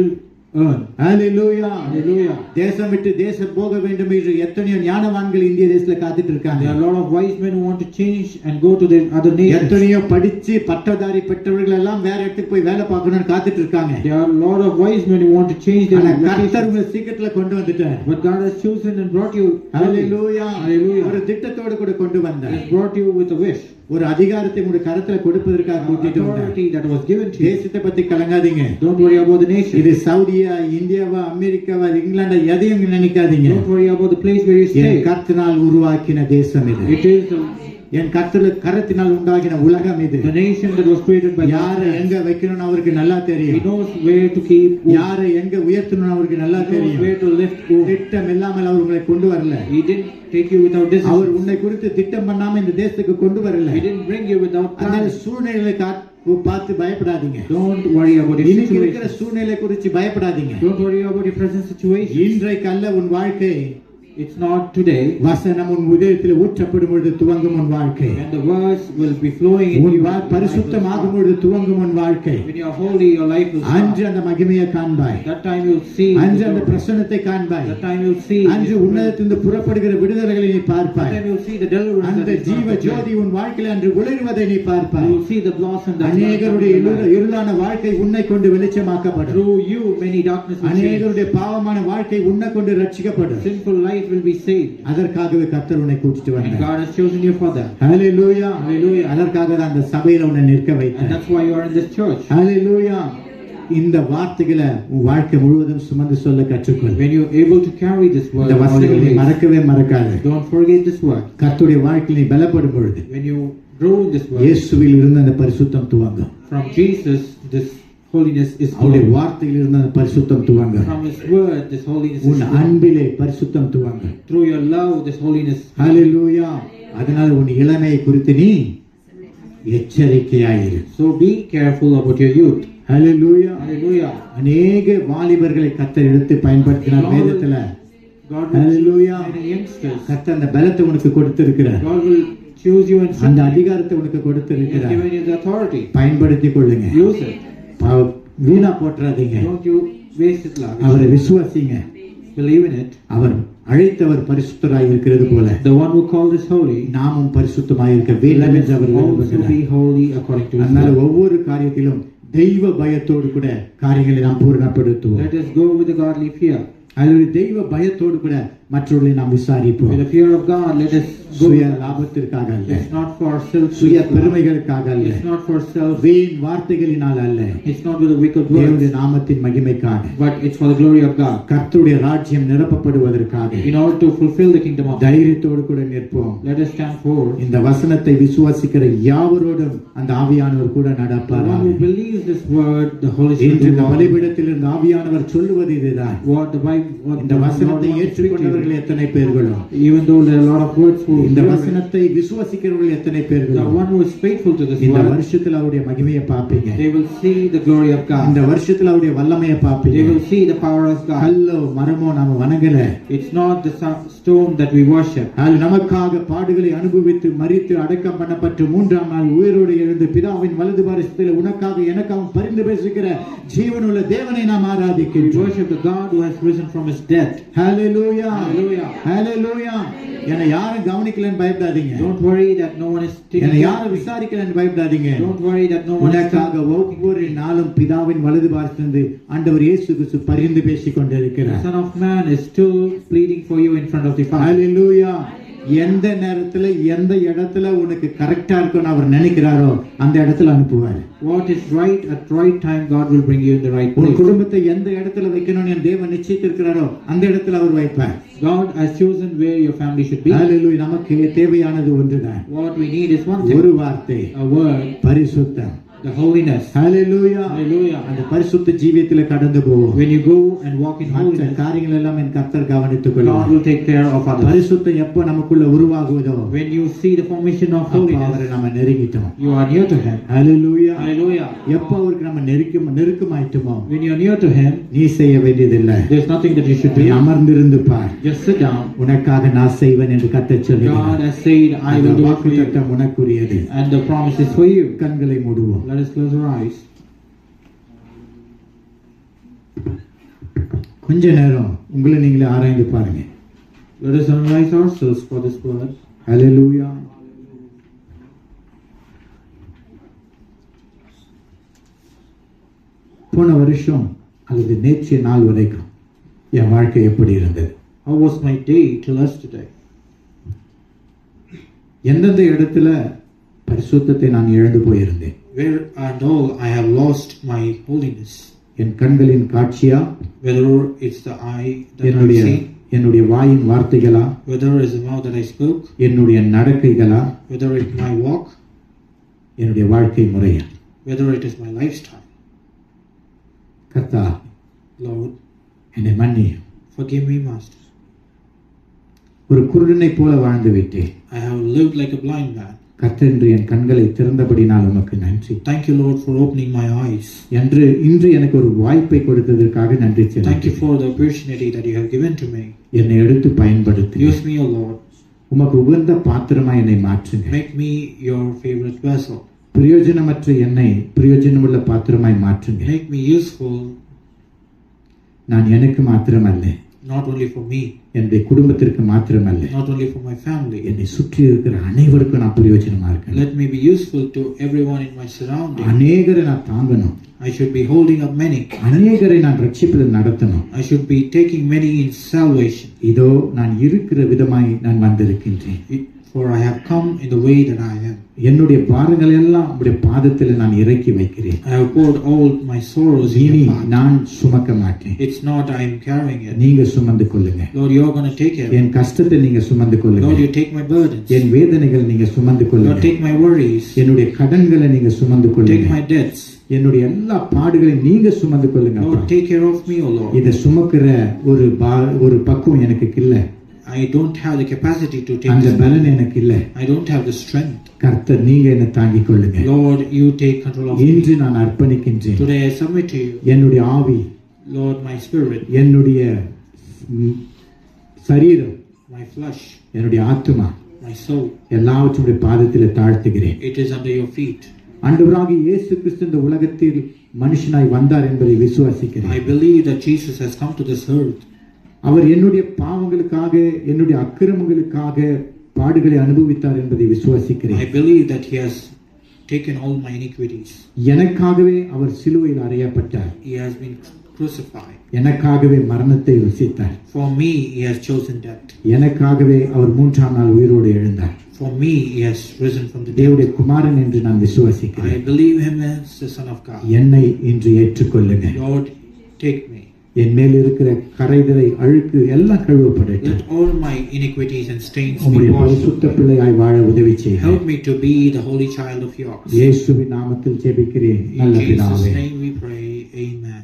earn. Hallelujah. Hallelujah. தேசம் விட்டு தேசம் போக வேண்டும் என்று எத்தனையோ ஞானவான்கள் இந்திய தேசத்துல காத்துட்டு There இருக்காங்க. are a lot of wise men who want to change and go to the other nations. எத்தனையோ படிச்சு பட்டதாரி பெற்றவர்கள் எல்லாம் வேற இடத்துக்கு போய் வேலை பார்க்கணும்னு காத்துட்டு இருக்காங்க. There are a lot of wise men who want to change their ஆனா கர்த்தர் location. உங்களை சீக்கிரத்துல கொண்டு வந்துட்டார். But God has chosen and brought you. Hallelujah. Hallelujah. ஒரு திட்டத்தோடு கூட கொண்டு He வந்தார். has brought you with a wish. ஒரு அதிகாரத்தை உங்களுடைய கரத்துல கொடுப்பதற்காக கூட்டிட்டு வந்தார். Authority that was given to you. தேசத்தை பத்தி கலங்காதீங்க. Don't worry about the nation. இது சவுதியா, இந்தியாவா, அமெரிக்காவா, இங்கிலாண்டா, எதையும் நினைக்காதீங்க. Don't worry about the place where you N stay. கர்த்தனால் உருவாக்கின தேசம் இது. It is என் கரத்தினால் உண்டாகின உலகம் இது. the nation that was created by யாரை God. எங்க வைக்கணும்னு அவருக்கு நல்லா He தெரியும். knows where to keep. யாரை எங்க உயர்த்தணும்னு அவருக்கு நல்லா He knows தெரியும். where to lift. திட்டம் இல்லாமல் அவர் உங்களை கொண்டு வரல. He didn't take you without our decision. உன்னை குறித்து திட்டம் பண்ணாம இந்த தேசத்துக்கு கொண்டு வரல. He didn't bring you without அந்த plans. சூழ்நிலையை பார்த்து பயப்படாதீங்க. Don't worry about your இன்னைக்கு இருக்கிற situation. சூழ்நிலை குறித்து பயப்படாதீங்க. Don't worry about your present situation. இன்றைக்கு அல்ல உன் வாழ்க்கை. It's not today. வசனம் உன் உதயத்தில் ஊற்றப்படும் பொழுது துவங்கும் உன் வாழ்க்கை. And the words will be flowing in உன் you. பரிசுத்தமாகும் பொழுது துவங்கும் உன் வாழ்க்கை. When you are holy, your life will அன்று start. அந்த மகிமையை காண்பாய். That time you'll see. அன்று அந்த the glory. பிரசன்னத்தை காண்பாய். That time you'll see. அன்று His glory. உன்னதத்திலிருந்து புறப்படுகிற விடுதலைகளை நீ That பார்ப்பாய். time you'll see the deliverance. அந்த that is ஜீவ not ஜோதி உன் வாழ்க்கையில் அன்று ஒளிர்வதை நீ பார்ப்பாய். You will see the blossom that அநேகருடைய is not இருளான வாழ்க்கை உன்னை கொண்டு வெளிச்சமாக்கப்படும். through you. Many darkness will change. அநேகருடைய பாவமான வாழ்க்கை உன்னை கொண்டு ரட்சிக்கப்படும். Sinful life will be saved. அதற்காகவே கர்த்தர் உன்னை கூட்டிட்டு And வந்தார். God has chosen you for that. Hallelujah. Hallelujah. அதற்காக தான் அந்த சபையில உன்னை நிற்க And வைத்தார். that's why you are in this church. ஹalleluya. இந்த வார்த்தைகளை உன் வாழ்க்கை முழுவதும் சுமந்து சொல்ல கற்றுக்கொள். When you're able to carry this word, இந்த all your வசனங்களை days, மறக்கவே மறக்காது. don't forget this word. கர்த்தருடைய வாழ்க்கையில் நீ பலப்படும் பொழுது When you grow in this word, இயேசுவில் இருந்து அந்த பரிசுத்தம் துவங்கும். from Jesus, this holiness is அவருடைய flowing. வார்த்தையில் இருந்து அந்த பரிசுத்தம் துவங்கும். From His word, this holiness is உன் flowing. அன்பிலே பரிசுத்தம் துவங்கும். Through your love, this holiness. ஹalleluya. அதனால உன் இளமையை குறித்து நீ எச்சரிக்கையாயிரு. So be careful about your youth. Hallelujah. Hallelujah. அநேக வாலிபர்களை கர்த்தர் எடுத்து பயன்படுத்தினார் வேதத்துல. God will hallelujah. choose many youngsters. கர்த்தர் அந்த பலத்தை உனக்கு கொடுத்திருக்கிறார். God will choose you and அந்த send you. அதிகாரத்தை உனக்கு He has கொடுத்திருக்கிறார். given you the authority. பயன்படுத்திக் கொள்ளுங்க. Use it. வீணா போட்டுறாதீங்க. Don't you waste it, love. அவரை விசுவாசிங்க. Believe in it. அவர் அழைத்தவர் பரிசுத்தராய் இருக்கிறது போல The one who called us holy, நாமும் பரிசுத்தமாய் இருக்க வேண்டும் let என்று us அவர் also விரும்புகிறார். be holy according to His அதனால will. ஒவ்வொரு காரியத்திலும் தெய்வ பயத்தோடு கூட காரியங்களை நாம் பூரணப்படுத்துவோம். Let us go with a godly fear. அதில் தெய்வ பயத்தோடு கூட மற்றவர்களை நாம் விசாரிப்போம். With the fear of God, let us go. சுய லாபத்திற்காக அல்ல, It's not for self. சுய பெருமைகளுக்காக அல்ல, It's not for self. வீண் வார்த்தைகளினால் அல்ல, It's not with the wicked தேவனுடைய words, நாமத்தின் மகிமைக்காக, but it's for the glory of God. கர்த்தருடைய ராஜ்யம் நிரப்பப்படுவதற்காக In order to fulfill the kingdom of God, தைரியத்தோடு கூட நிற்போம். let us stand forward. இந்த வசனத்தை விசுவாசிக்கிற யாவரோடும் அந்த ஆவியானவர் கூட The நடப்பார். one who believes this word, the Holy இன்று Spirit இந்த will walk. பலிபீடத்தில் இருந்த ஆவியானவர் சொல்லுவது இதுதான். What the Bible, what இந்த the Lord வசனத்தை wants to speak to ஏற்றுக்கொண்டவர்கள் விசுவாசிக்கிறவர்கள் எத்தனை பேர்களோ, Even though there are a lot of words who இந்த hear it, வசனத்தை விசுவாசிக்கிறவர்கள் எத்தனை பேர்களோ, the one who is faithful to this இந்த word, வருஷத்துல அவருடைய மகிமையை பார்ப்பீங்க. they will see the glory of இந்த God. வருஷத்துல அவருடைய வல்லமையை They பார்ப்பீங்க. will see the power of God. கல்லோ மரமோ நாம வணங்கல, It's not the stone that we worship. அது நமக்காக பாடுகளை அனுபவித்து மரித்து அடக்கம் பண்ணப்பட்டு மூன்றாம் நாள் உயிரோடு எழுந்து பிதாவின் வலது பாரிசத்தில் உனக்காக எனக்காக பரிந்து பேசுகிற ஜீவனுள்ள தேவனை நாம் We ஆராதிக்கின்றோம். worship the God who has risen from his death. Hallelujah, Hallelujah. ஹalleluya. என்னை யாரும் கவனிக்கலன்னு பயப்படாதீங்க. Don't worry that no one is taking என்னை care யாரும் of me. விசாரிக்கலன்னு பயப்படாதீங்க. Don't worry that no one is உனக்காக ஒவ்வொரு நாளும் பிதாவின் வலது பாரிசத்திலிருந்து ஆண்டவர் இயேசு கிறிஸ்து பரிந்து பேசிக் The கொண்டிருக்கிறார். Son of Man is still pleading for you in front of the Father. ஹalleluya. எந்த நேரத்துல எந்த இடத்துல உனக்கு கரெக்டா இருக்குன்னு அவர் நினைக்கிறாரோ அந்த இடத்துல அனுப்புவார். What is right at right time, God will bring you in the right உன் place. குடும்பத்தை எந்த இடத்துல வைக்கணும்னு என் தேவன் நிச்சயித்திருக்கிறாரோ அந்த இடத்துல அவர் வைப்பார். God has chosen where your family should be. ஹalleluya. நமக்கு தேவையானது ஒன்றுதான், What we need is one thing, ஒரு வார்த்தை, a word, பரிசுத்தம். the holiness. ஹalleluya. Hallelujah. அந்த பரிசுத்த ஜீவியத்துல கடந்து போவோம். When you go and walk in மற்ற holiness, காரியங்கள் எல்லாம் என் கர்த்தர் கவனித்துக் God கொள்வார். will take care of others. பரிசுத்தம் எப்போ நமக்குள்ள உருவாகுவதோ When you see the formation of அப்போ அவரை holiness, நம்ம நெருங்கிட்டோம். you are near to Him. Hallelujah. Hallelujah. எப்போ அவருக்கு நம்ம நெருக்கமாயிட்டோமோ When you are near to Him, நீ செய்ய வேண்டியதில்லை, there's nothing that you should நீ do. அமர்ந்திருந்து பார், Just sit down. உனக்காக நான் செய்வேன் என்று கர்த்தர் God சொல்லுகிறார். has said, I will do it for you. வாக்குத்தத்தம் உனக்குரியது. And the promise is for you. கண்களை மூடுவோம். Let us close our eyes. கொஞ்ச நேரம் உங்களை நீங்களே ஆராய்ந்து பாருங்க. Let us analyze ourselves for this word. ஹalleluya. போன வருஷம் அல்லது நேற்றைய நாள் வரைக்கும் என் வாழ்க்கை எப்படி இருந்தது? How was my day till yesterday? எந்தெந்த இடத்துல பரிசுத்தத்தை நான் இழந்து போயிருந்தேன்? Where and all I have lost my holiness. என் கண்களின் காட்சியா, Whether it's the eye that I என்னுடைய see, என்னுடைய வாயின் வார்த்தைகளா, whether it's the mouth that I spoke, என்னுடைய நடக்கைகளா, whether it's my walk, என்னுடைய வாழ்க்கை முறையா? whether it is my lifestyle. கர்த்தா Lord, என்னை மன்னியும். forgive me, Master. ஒரு குருடனை போல வாழ்ந்து விட்டேன். I have lived like a blind man. கர்த்தர் இன்று என் கண்களை திறந்தபடினால் உமக்கு நன்றி. Thank you, Lord, for opening my eyes. இன்று எனக்கு ஒரு வாய்ப்பை கொடுத்ததற்காக நன்றி Thank you செலுத்துகிறேன். for the opportunity that you have given to me. என்னை எடுத்து பயன்படுத்தி Use me, O Lord. உமக்கு உகந்த பாத்திரமா என்னை மாற்றுங்க. Make me your favorite vessel. பிரயோஜனமற்ற என்னை பிரயோஜனமுள்ள பாத்திரமாய் மாற்றுங்க. Make me useful, நான் எனக்கு மாத்திரமல்ல, not only for me, என்னுடைய குடும்பத்திற்கு மாத்திரமல்ல, not only for my family. என்னை சுற்றி இருக்கிற அனைவருக்கும் நான் பிரயோஜனமா இருக்கேன். Let me be useful to everyone in my surroundings. அநேகரை நான் தாங்கணும், I should be holding up many. அநேகரை நான் ரட்சிப்பில் நடத்தணும். I should be taking many in salvation. இதோ நான் இருக்கிற விதமாய் நான் வந்திருக்கின்றேன். For I have come in the way that I am. என்னுடைய பாரங்கள் எல்லாம் உடைய பாதத்தில் நான் இறக்கி வைக்கிறேன். I have poured all my sorrows in இனி your path. நான் சுமக்க மாட்டேன், It's not I am carrying it. நீங்க சுமந்து கொள்ளுங்க. Lord, you're going to take it. என் கஷ்டத்தை நீங்க சுமந்து கொள்ளுங்க. Lord, you take my burdens. என் வேதனைகள் நீங்க சுமந்து Lord, கொள்ளுங்க. take my worries. என்னுடைய கடன்களை நீங்க சுமந்து Take கொள்ளுங்க. my debts. என்னுடைய எல்லா பாடுகளையும் நீங்க சுமந்து கொள்ளுங்க. Lord, take care of me, O Lord. இதை சுமக்கிற ஒரு பக்குவம் எனக்கு இல்ல, I don't have the capacity to take அந்த this. பலன் எனக்கு இல்ல. I don't have the strength. கர்த்தர் நீங்க என்னை தாங்கிக் கொள்ளுங்க. Lord, you take control of me. இன்று நான் அர்ப்பணிக்கின்றேன். Today I submit to you. என்னுடைய ஆவி, Lord, my spirit, என்னுடைய சரீரம், my flesh, என்னுடைய ஆத்துமா my soul, எல்லாவற்றுடைய பாதத்தில் தாழ்த்துகிறேன். it is under your feet. ஆண்டவராகிய இயேசு கிறிஸ்து இந்த உலகத்தில் மனுஷனாய் வந்தார் என்பதை விசுவாசிக்கிறேன். I believe that Jesus has come to this earth. அவர் என்னுடைய பாவங்களுக்காக, என்னுடைய அக்கிரமங்களுக்காக பாடுகளை அனுபவித்தார் என்பதை விசுவாசிக்கிறேன். I believe that he has taken all my iniquities. எனக்காகவே அவர் சிலுவையில் அறையப்பட்டார். He has been crucified. எனக்காகவே மரணத்தை ருசித்தார். For me, he has chosen death. எனக்காகவே அவர் மூன்றாம் நாள் உயிரோடு எழுந்தார். For me, he has risen from the dead. தேவனுடைய குமாரன் என்று நான் I விசுவாசிக்கிறேன். believe him as the Son of God. என்னை இன்று ஏற்றுக்கொள்ளுங்க. Lord, take me. என் மேல் இருக்கிற கரைதலை அழுக்கு எல்லாம் கழுவப்படட்டும். Let all my iniquities and stains be உம்முடைய washed. பரிசுத்த பிள்ளையாய் வாழ உதவி செய்யுங்க. Help me to be the holy child of yours. இயேசுவின் நாமத்தில் ஜெபிக்கிறேன் In நல்ல Jesus' பிதாவே. name we pray. Amen.